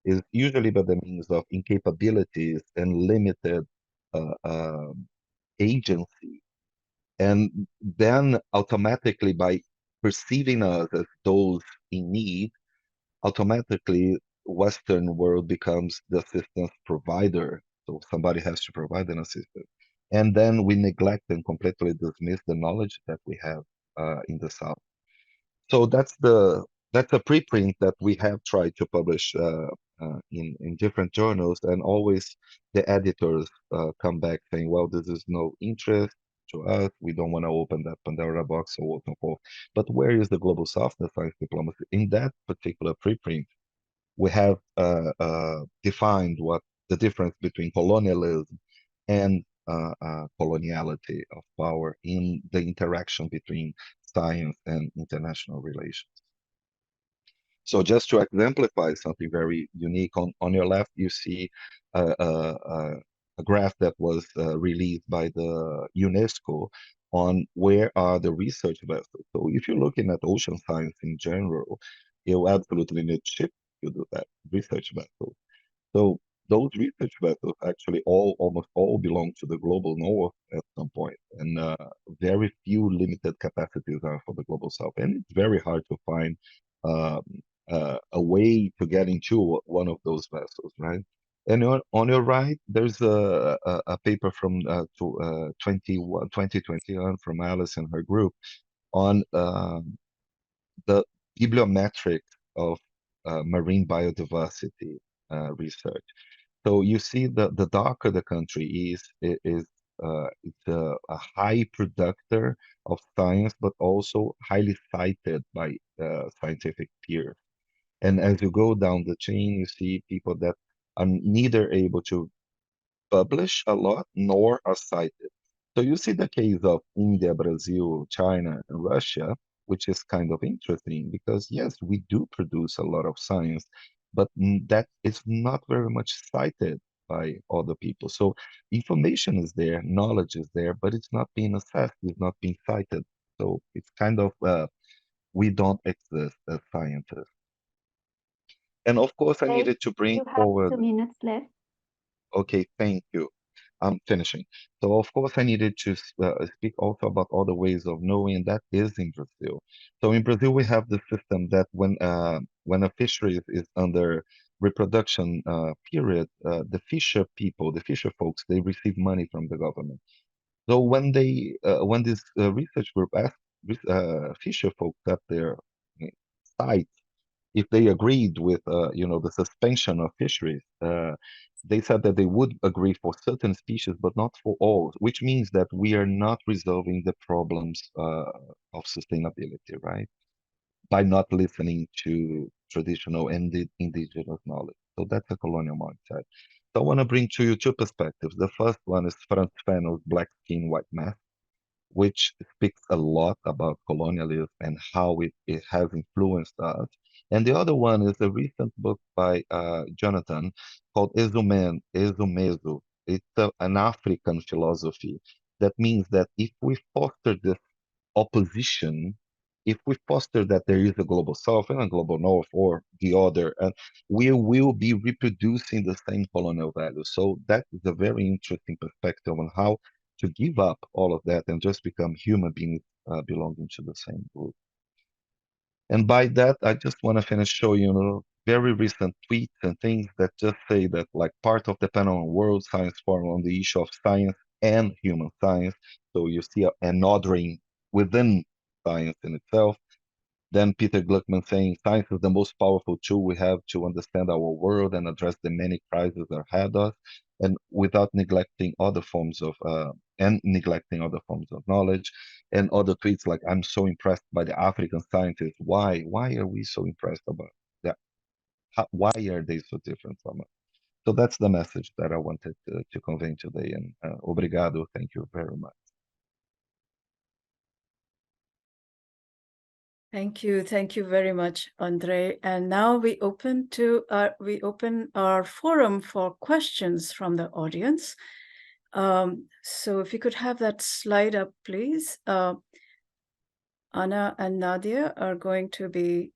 is usually by the means of incapabilities and limited agency. And then automatically by perceiving us as those in need, automatically Western world becomes the assistance provider. So somebody has to provide an assistance. And then we neglect and completely dismiss the knowledge that we have in the South. So that's a preprint that we have tried to publish in different journals, and always the editors come back saying, well, this is no interest to us. We don't want to open that Pandora box, so on and so forth. But where is the Global South, the science diplomacy? In that particular preprint, we have defined what the difference between colonialism and coloniality of power in the interaction between science and international relations. So just to exemplify something very unique, on your left, you see a graph that was released by the UNESCO on where are the research vessels. So if you're looking at ocean science in general, you absolutely need ships to do that, research vessels. So those research vessels actually almost all belong to the global north at some point, and very few limited capacities are for the global south. And it's very hard to find a way to get into one of those vessels, right? And on your right, there's a paper from 2021 from Alice and her group on the bibliometric of marine biodiversity research. So you see the darker the country is, it's a high productor of science, but also highly cited by scientific peers. And as you go down the chain, you see people that are neither able to publish a lot nor are cited. So you see the case of India, Brazil, China, and Russia, which is kind of interesting because yes, we do produce a lot of science, but that is not very much cited by other people. So information is there, knowledge is there, but it's not being assessed, it's not being cited. So it's kind of we don't exist as scientists. And of course, I Okay, needed to bring you have forward. 2 minutes left. Okay, thank you. I'm finishing. So of course I needed to speak also about other ways of knowing that is in Brazil. So in Brazil we have the system that when a fishery is under reproduction period, the fisher people, the fisher folks, they receive money from the government. So when this research group asked fisher folks at their sites if they agreed with the suspension of fisheries, they said that they would agree for certain species, but not for all, which means that we are not resolving the problems of sustainability, right? By not listening to traditional and indigenous knowledge. So that's a colonial mindset. So I want to bring to you two perspectives. The first one is Frantz Fanon's Black Skin, White Math, which speaks a lot about colonialism and how it has influenced us. And the other one is a recent book by Jonathan called Ezumezu. It's an African philosophy that means that if we foster this opposition, if we foster that there is a global south and a global north or the other, and we will be reproducing the same colonial values. So that is a very interesting perspective on how to give up all of that and just become human beings belonging to the same group. And by that, I just want to finish showing you very recent tweets and things that just say that like part of the panel on World Science Forum on the issue of science and human science. So you see an ordering within science in itself. Then Peter Gluckman saying science is the most powerful tool we have to understand our world and address the many crises that ahead us, and without neglecting other forms of knowledge. And other tweets like, I'm so impressed by the African scientists. Why? Why are we so impressed about that? Why are they so different from us? So that's the message that I wanted to convey today. And obrigado, thank you very much. Thank you very much, Andre. And now we open our forum for questions from the audience. So if you could have that slide up, please. Anna and Nadia are going to be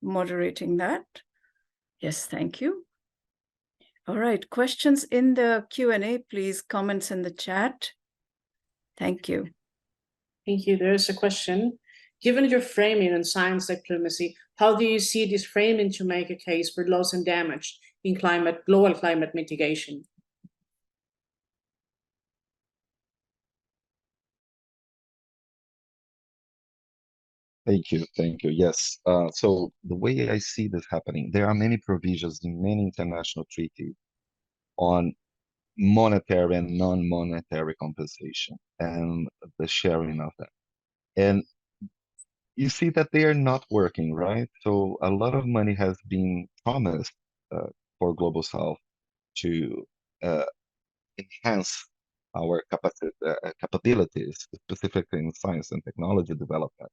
moderating that. Yes, thank you. All right, questions in the Q&A, please. Comments in the chat. Thank you. Thank you. There is a question. Given your framing in science diplomacy, how do you see this framing to make a case for loss and damage in global climate mitigation? Thank you. Yes. So the way I see this happening, there are many provisions in many international treaties on monetary and non-monetary compensation and the sharing of that. And you see that they are not working, right? So a lot of money has been promised for Global South to enhance our capabilities, specifically in science and technology development.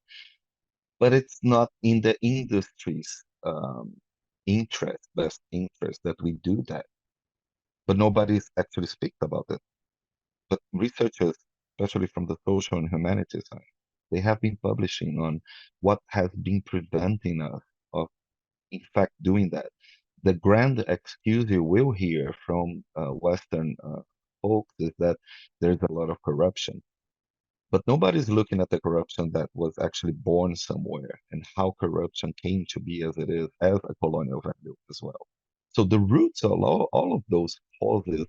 But it's not in the industry's best interest that we do that. But nobody's actually speaks about it. But researchers, especially from the social and humanities side, they have been publishing on what has been preventing us of, in fact, doing that. The grand excuse you will hear from Western folks is that there's a lot of corruption. But nobody's looking at the corruption that was actually born somewhere and how corruption came to be as it is as a colonial value as well. So the roots of all of those causes,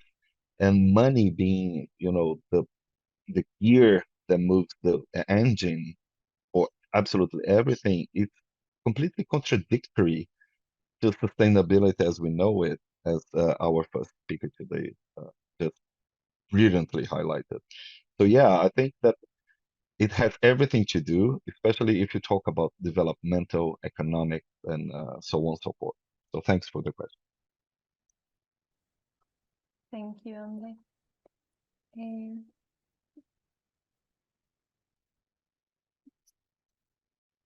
and money being, the gear that moves the engine for absolutely everything, it's completely contradictory to sustainability as we know it, as our first speaker today just brilliantly highlighted. So yeah, I think that it has everything to do, especially if you talk about developmental, economic, and so on and so forth. So thanks for the question. Thank you, Andre.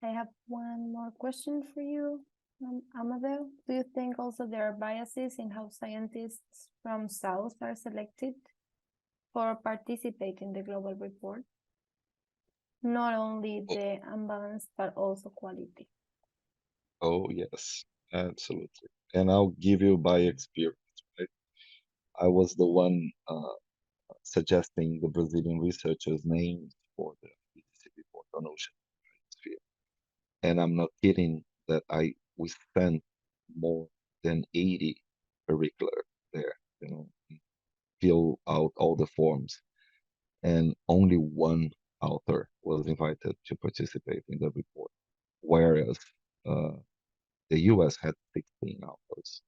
I have one more question for you, Amadeo. Do you think also there are biases in how scientists from South are selected for participate in the global report? Not only the unbalanced, but also quality. Oh, yes, absolutely. And I'll give you by experience, right? I was the one suggesting the Brazilian researchers' names for the IPCC report on ocean sphere. And I'm not kidding that we spent more than 80 curricula there, fill out all the forms. And only one author was invited to participate in the report, whereas the US had 16 authors.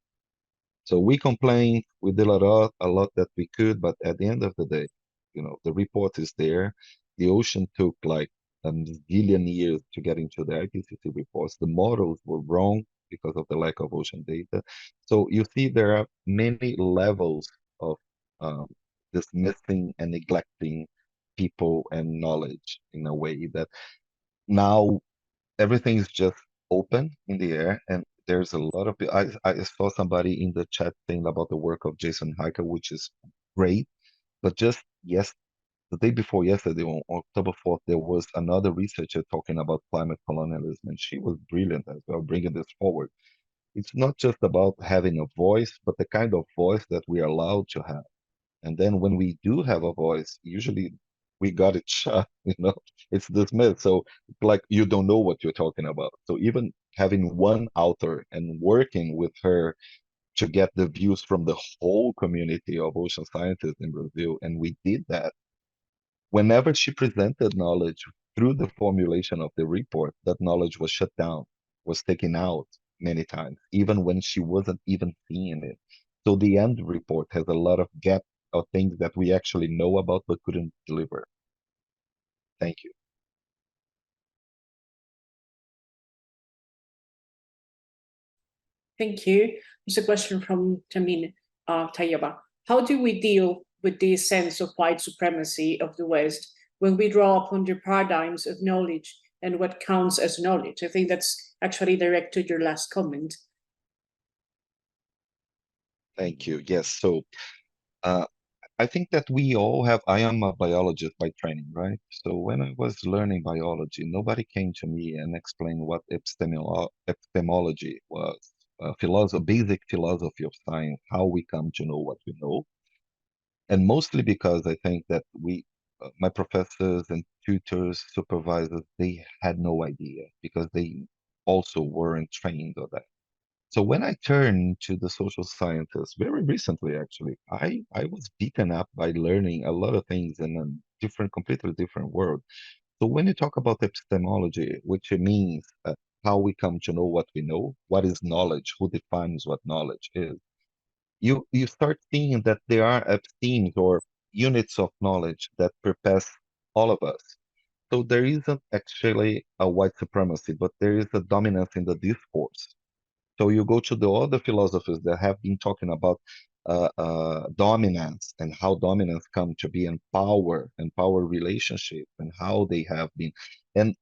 So we complained, we did a lot that we could, but at the end of the day, the report is there. The ocean took like a zillion years to get into the IPCC reports. The models were wrong because of the lack of ocean data. So you see there are many levels of dismissing and neglecting people and knowledge in a way that now everything is just open in the air, and there's a lot of I saw somebody in the chat saying about the work of Jason Hiker, which is great, but just the day before yesterday, on October 4th, there was another researcher talking about climate colonialism, and she was brilliant as well, bringing this forward. It's not just about having a voice, but the kind of voice that we are allowed to have. And then when we do have a voice, usually we got it shut, it's dismissed. So like you don't know what you're talking about. So even having one author and working with her to get the views from the whole community of ocean scientists in Brazil, and we did that. Whenever she presented knowledge through the formulation of the report, that knowledge was shut down, was taken out many times, even when she wasn't even seeing it. So the end report has a lot of gaps of things that we actually know about but couldn't deliver. Thank you. Thank you. There's a question from Jamin Tayeba. How do we deal with this sense of white supremacy of the West when we draw upon the paradigms of knowledge and what counts as knowledge? I think that's actually direct to your last comment. Thank you. Yes. So I think that I am a biologist by training, right? So when I was learning biology, nobody came to me and explained what epistemology was, basic philosophy of science, how we come to know what we know. And mostly because I think that my professors and tutors, supervisors, they had no idea because they also weren't trained on that. So when I turned to the social sciences, very recently, actually, I was beaten up by learning a lot of things in a completely different world. So when you talk about epistemology, which means how we come to know what we know, what is knowledge, who defines what knowledge is, you start seeing that there are epistemes or units of knowledge that surpass all of us. So there isn't actually a white supremacy, but there is a dominance in the discourse. So you go to the other philosophers that have been talking about dominance and how dominance come to be, and power relationship, and how they have been. And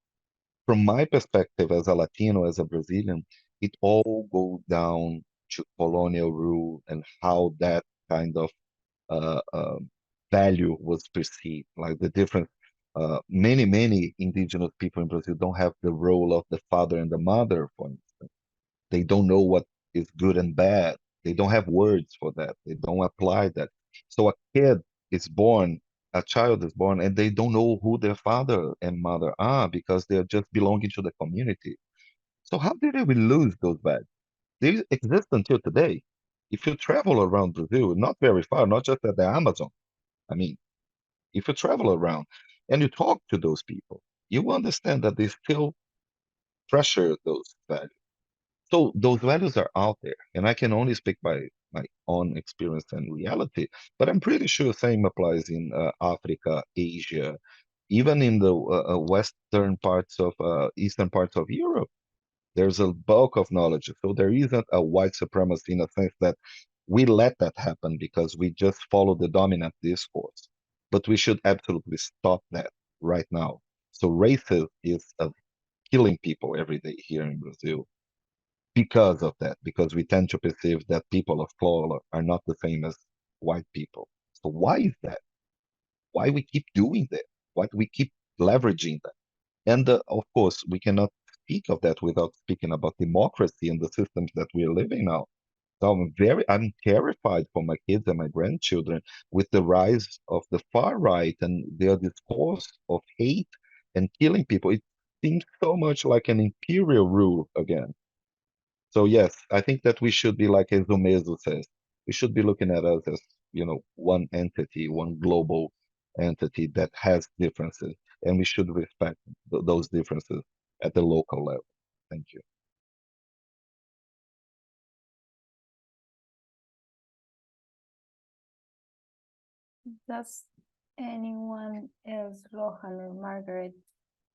from my perspective as a Latino, as a Brazilian, it all goes down to colonial rule and how that kind of value was perceived. Like the difference, many indigenous people in Brazil don't have the role of the father and the mother, for instance. They don't know what is good and bad. They don't have words for that. They don't apply that. So a child is born, and they don't know who their father and mother are because they're just belonging to the community. So how did we lose those values? They exist until today. If you travel around Brazil, not very far, not just at the Amazon, I mean, if you travel around and you talk to those people, you understand that they still treasure those values. So those values are out there, and I can only speak by my own experience and reality, but I'm pretty sure same applies in Africa, Asia, even in the western parts of eastern parts of Europe. There's a bulk of knowledge. So there isn't a white supremacy in a sense that we let that happen because we just follow the dominant discourse. But we should absolutely stop that right now. So racism is killing people every day here in Brazil because of that, because we tend to perceive that people of color are not the same as white people. So why is that? Why we keep doing that? Why do we keep leveraging that? And of course, we cannot speak of that without speaking about democracy and the systems that we are living now. So I'm terrified for my kids and my grandchildren with the rise of the far right and their discourse of hate and killing people. It seems so much like an imperial rule again. So yes, I think that we should be like Ezomezo says. We should be looking at us as, one entity, one global entity that has differences, and we should respect those differences at the local level. Thank you. Does anyone else, Rohan or Margaret,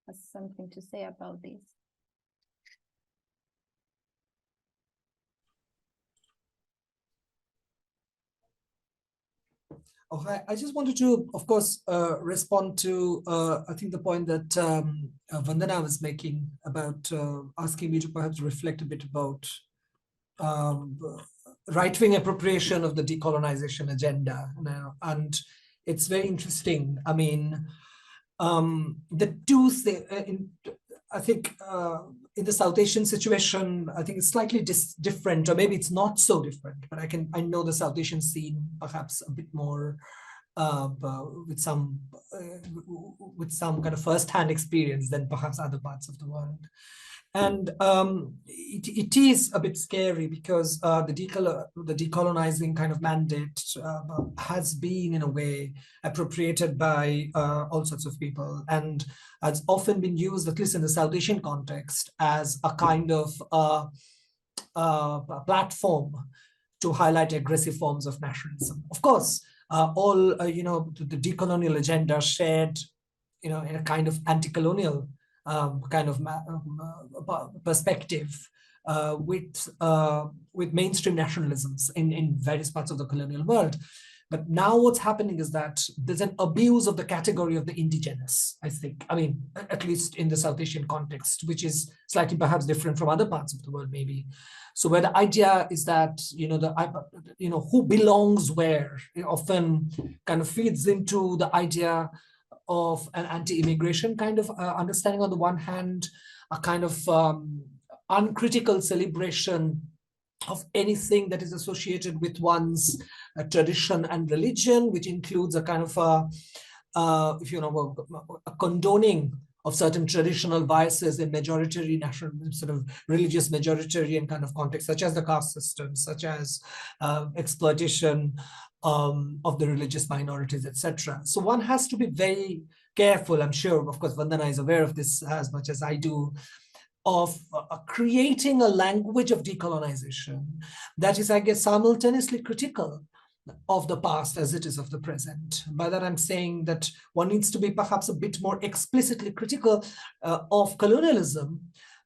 has something to say about this? Oh, I just wanted to, of course, respond to, I think, the point that Vandana was making about asking me to perhaps reflect a bit about right-wing appropriation of the decolonization agenda. And it's very interesting. I mean, the two things, I think in the South Asian situation, I think it's slightly different, or maybe it's not so different, but I know the South Asian scene perhaps a bit more with some kind of first-hand experience than perhaps other parts of the world. And it is a bit scary because the decolonizing kind of mandate has been, in a way, appropriated by all sorts of people, and has often been used, at least in the South Asian context, as a kind of platform to highlight aggressive forms of nationalism. Of course, all the decolonial agenda shared, in a kind of anti-colonial kind of perspective with mainstream nationalisms in various parts of the colonial world. But now what's happening is that there's an abuse of the category of the indigenous, I think. I mean, at least in the South Asian context, which is slightly perhaps different from other parts of the world, maybe. So where the idea is that, who belongs where, it often kind of feeds into the idea of an anti-immigration kind of understanding on the one hand, a kind of uncritical celebration of anything that is associated with one's tradition and religion, which includes a kind of a condoning of certain traditional biases in majoritarian national sort of religious majoritarian kind of context, such as the caste system, such as exploitation of the religious minorities, etc. So one has to be very careful. I'm sure, of course, Vandana is aware of this as much as I do, of creating a language of decolonization that is, I guess, simultaneously critical of the past as it is of the present. By that, I'm saying that one needs to be perhaps a bit more explicitly critical of colonialism,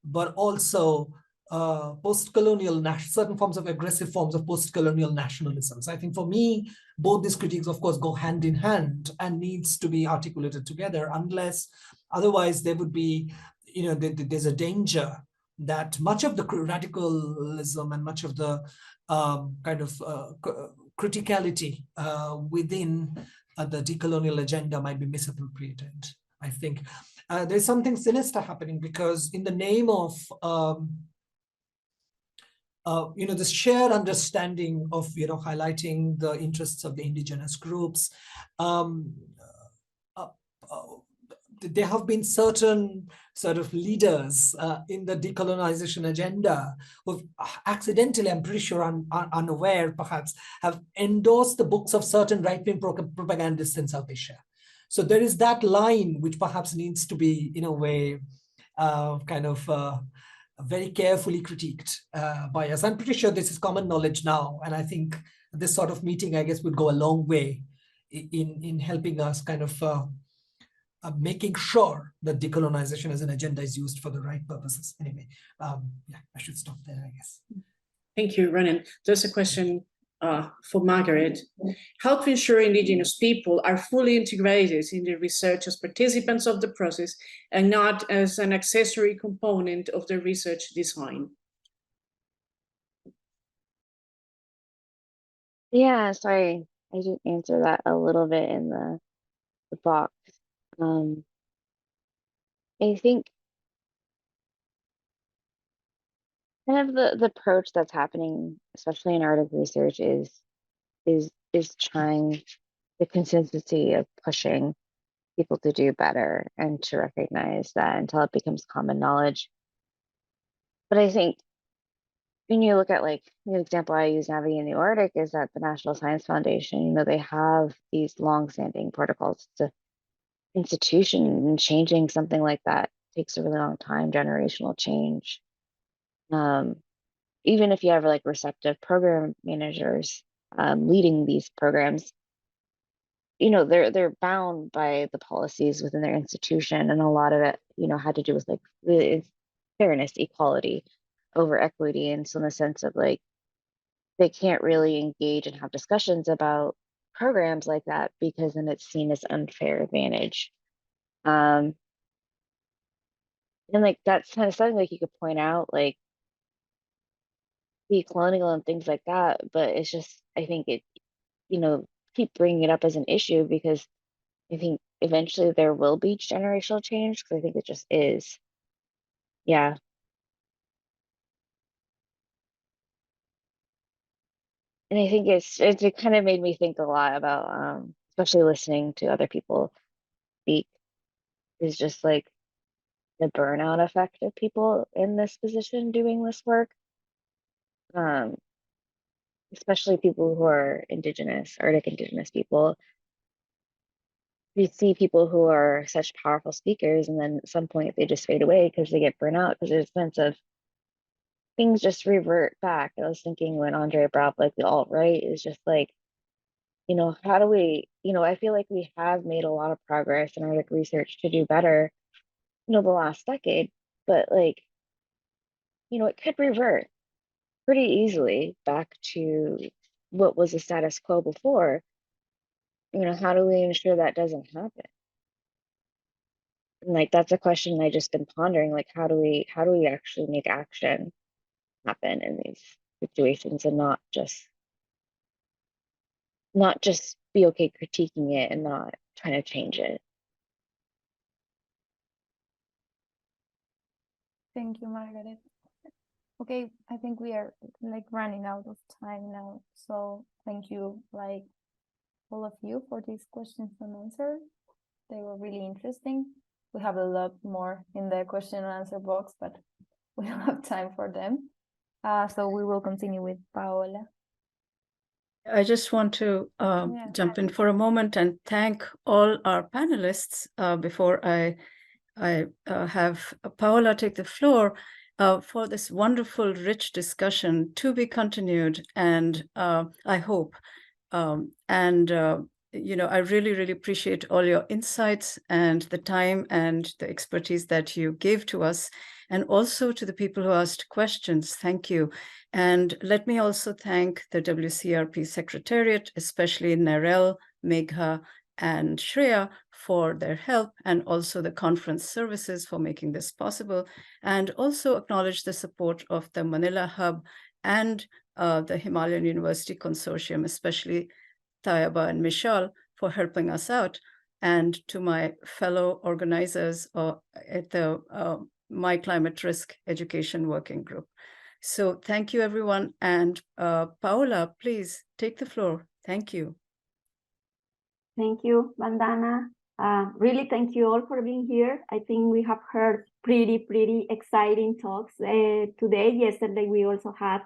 but also post-colonial, certain forms of aggressive forms of post-colonial nationalism. So I think for me, both these critiques, of course, go hand in hand and needs to be articulated together, unless otherwise there would be, there's a danger that much of the radicalism and much of the kind of criticality within the decolonial agenda might be misappropriated. I think there's something sinister happening because in the name of this shared understanding of highlighting the interests of the indigenous groups, there have been certain sort of leaders in the decolonization agenda who accidentally, I'm pretty sure unaware perhaps, have endorsed the books of certain right-wing propagandists in South Asia. So there is that line which perhaps needs to be, in a way, very carefully critiqued by us. I'm pretty sure this is common knowledge now. And I think this sort of meeting, I guess, would go a long way in helping us kind of making sure that decolonization as an agenda is used for the right purposes. Anyway, yeah, I should stop there, I guess. Thank you, Ronan. There's a question for Margaret. How to ensure Indigenous people are fully integrated in the research as participants of the process and not as an accessory component of the research design? Yeah, sorry, I didn't answer that a little bit in the box. I think kind of the approach that's happening, especially in Arctic research, is trying the consistency of pushing people to do better and to recognize that until it becomes common knowledge. But I think when you look at, like, the example I use navigating the Arctic is that the National Science Foundation, you know, they have these long-standing protocols to institution, and changing something like that takes a really long time, generational change. Even if you have like receptive program managers leading these programs, you know, they're bound by the policies within their institution, and a lot of it, you know, had to do with like fairness, equality over equity. And so in the sense of like, they can't really engage and have discussions about programs like that because then it's seen as unfair advantage. And like, that's kind of something like you could point out, like be colonial and things like that, but it's just, I think it, you know, keep bringing it up as an issue because I think eventually there will be generational change, because I think it just is. Yeah. And I think it kind of made me think a lot about, especially listening to other people speak, is just like the burnout effect of people in this position doing this work. Especially people who are Indigenous, Arctic Indigenous people. You see people who are such powerful speakers, and then at some point they just fade away because they get burnt out, because there's a sense of things just revert back. I was thinking when Andre brought up like the alt-right, is just like, you know, how do we, you know, I feel like we have made a lot of progress in Arctic research to do better, you know, the last decade, but like, you know, it could revert pretty easily back to what was the status quo before. You know, how do we ensure that doesn't happen? And like, that's a question I just been pondering, like, how do we actually make action happen in these situations, and not just be okay critiquing it and not trying to change it. Thank you, Margaret. Okay, I think we are like running out of time now. So thank you, like all of you, for these questions and answers. They were really interesting. We have a lot more in the question and answer box, but we don't have time for them. So we will continue with Paola. I just want to jump in for a moment and thank all our panelists before I have Paola take the floor for this wonderful, rich discussion to be continued, and I hope. You know, I really, really appreciate all your insights and the time and the expertise that you gave to us, and also to the people who asked questions. Thank you. And let me also thank the WCRP Secretariat, especially Narelle, Megha, and Shreya for their help, and also the conference services for making this possible, and also acknowledge the support of the Manila Hub and the Himalayan University Consortium, especially Tayaba and Michal, for helping us out, and to my fellow organizers at the My Climate Risk Education Working Group. So thank you, everyone. And Paola, please take the floor. Thank you. Thank you, Vandana. Really, thank you all for being here. I think we have heard pretty exciting talks today. Yesterday, we also had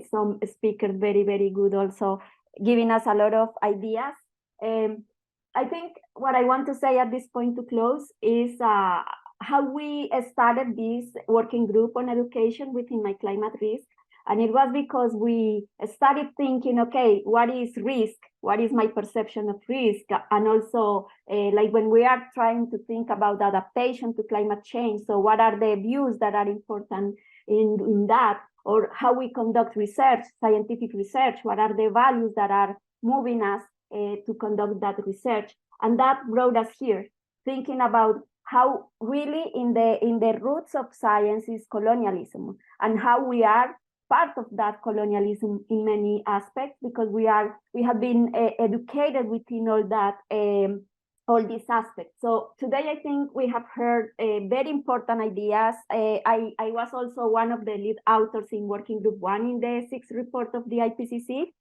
some speakers very good, also giving us a lot of ideas. I think what I want to say at this point to close is how we started this working group on education within My Climate Risk. And it was because we started thinking, okay, what is risk? What is my perception of risk? And also, like when we are trying to think about adaptation to climate change, so what are the views that are important in that? Or how we conduct research, scientific research, what are the values that are moving us to conduct that research? And that brought us here, thinking about how really in the roots of science is colonialism, and how we are part of that colonialism in many aspects, because we have been educated within all that all these aspects. So today I think we have heard very important ideas. I was also one of the lead authors in Working Group 1 in the 6th report of the IPCC.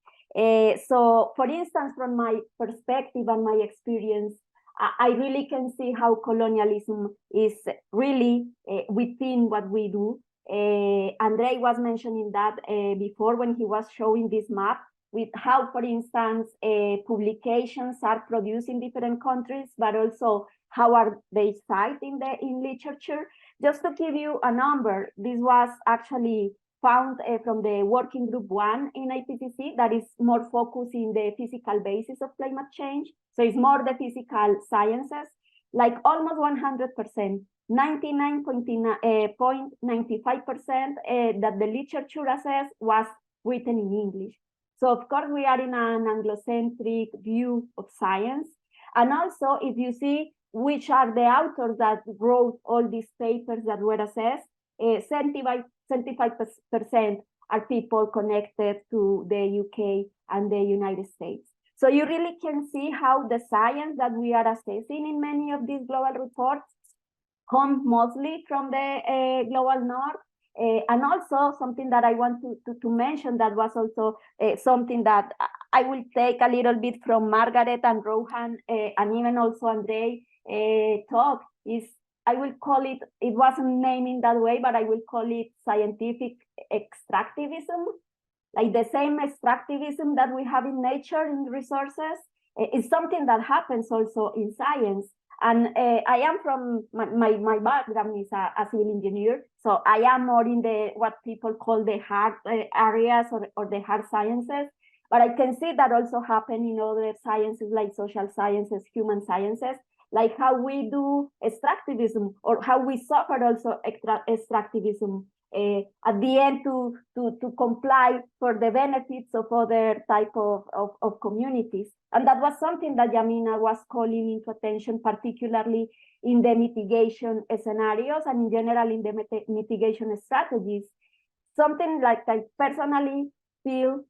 So for instance, from my perspective and my experience, I really can see how colonialism is really within what we do. Andrei was mentioning that before when he was showing this map with how, for instance, publications are produced in different countries, but also how are they cited in literature. Just to give you a number, this was actually found from the Working Group 1 in IPCC that is more focused in the physical basis of climate change. So it's more the physical sciences, like almost 100%. 99.95% that the literature assessed was written in English. So of course we are in an Anglocentric view of science. And also if you see which are the authors that wrote all these papers that were assessed, 75% are people connected to the UK and the United States. So you really can see how the science that we are assessing in many of these global reports come mostly from the global north. And also something that I want to mention that was also something that I will take a little bit from Margaret and Rohan and even also Andrei talk is, I will call it, it wasn't named in that way, but I will call it scientific extractivism. Like the same extractivism that we have in nature, in resources, is something that happens also in science. And I am from, my background is a civil engineer, so I am more in the what people call the hard areas or the hard sciences. But I can see that also happen in other sciences like social sciences, human sciences, like how we do extractivism or how we suffer also extractivism at the end to comply for the benefits of other type of communities. And that was something that Yamina was calling into attention, particularly in the mitigation scenarios and in general in the mitigation strategies. Something like I personally feel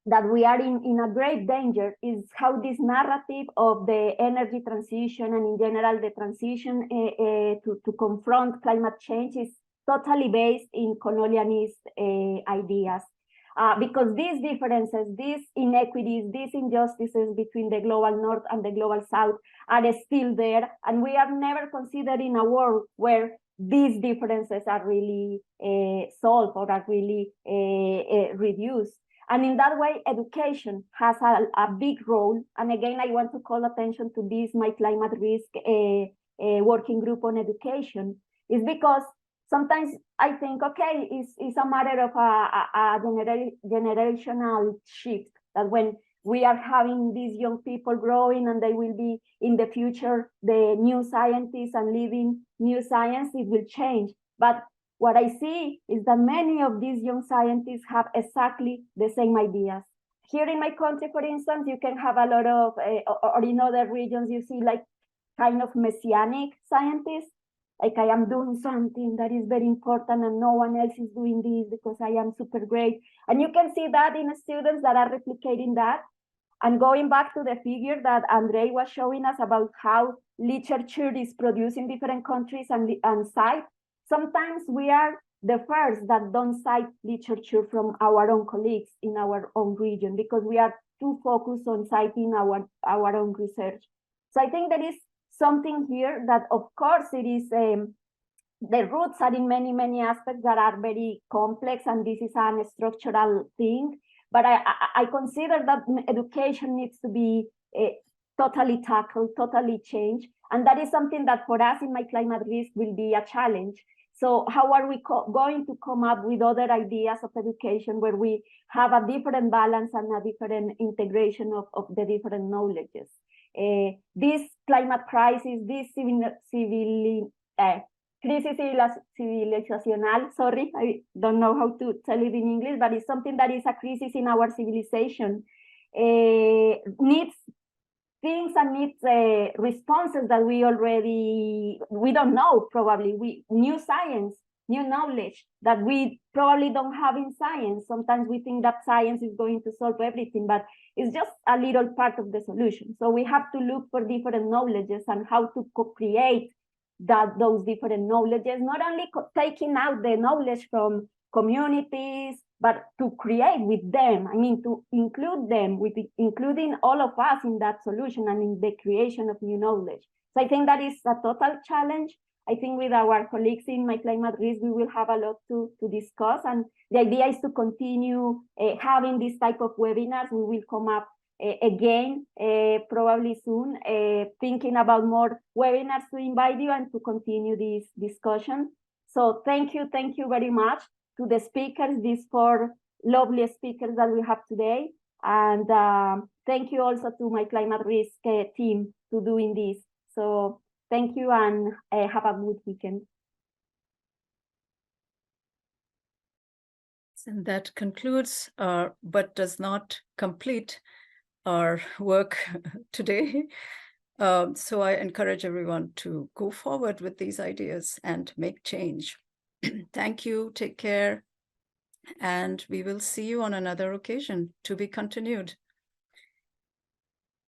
that we are in a great danger is how this narrative of the energy transition and in general the transition to confront climate change is totally based in colonialist ideas. Because these differences, these inequities, these injustices between the global north and the global south are still there, and we are never considering a world where these differences are really solved or are really reduced. And in that way, education has a big role. And again, I want to call attention to this, My Climate Risk working group on education, is because sometimes I think, okay, it's a matter of a generational shift, that when we are having these young people growing and they will be in the future the new scientists and living new science, it will change. But what I see is that many of these young scientists have exactly the same ideas. Here in my country, for instance, you can have a lot of, or in other regions, you see like kind of messianic scientists, like I am doing something that is very important and no one else is doing this because I am super great. And you can see that in students that are replicating that. And going back to the figure that Andrei was showing us about how literature is produced in different countries and cite, sometimes we are the first that don't cite literature from our own colleagues in our own region because we are too focused on citing our own research. So I think there is something here that, of course, it is the roots are in many, many aspects that are very complex, and this is a structural thing. But I consider that education needs to be totally tackled, totally changed. And that is something that for us in My Climate Risk will be a challenge. So how are we going to come up with other ideas of education where we have a different balance and a different integration of the different knowledges? This climate crisis, this crisis civilizational, sorry, I don't know how to tell it in English, but it's something that is a crisis in our civilization, needs things and needs responses that we don't know, probably. New science, new knowledge that we probably don't have in science. Sometimes we think that science is going to solve everything, but it's just a little part of the solution. So we have to look for different knowledges and how to co-create those different knowledges, not only taking out the knowledge from communities, but to create with them, I mean, to include them, including all of us in that solution and in the creation of new knowledge. So I think that is a total challenge. I think with our colleagues in My Climate Risk, we will have a lot to discuss. And the idea is to continue having this type of webinars. We will come up again, probably soon, thinking about more webinars to invite you and to continue this discussion. So thank you very much to the speakers, these 4 lovely speakers that we have today. And thank you also to My Climate Risk team to doing this. So thank you and have a good weekend. And that concludes but does not complete our work today. So I encourage everyone to go forward with these ideas and make change. Thank you, take care, and we will see you on another occasion to be continued.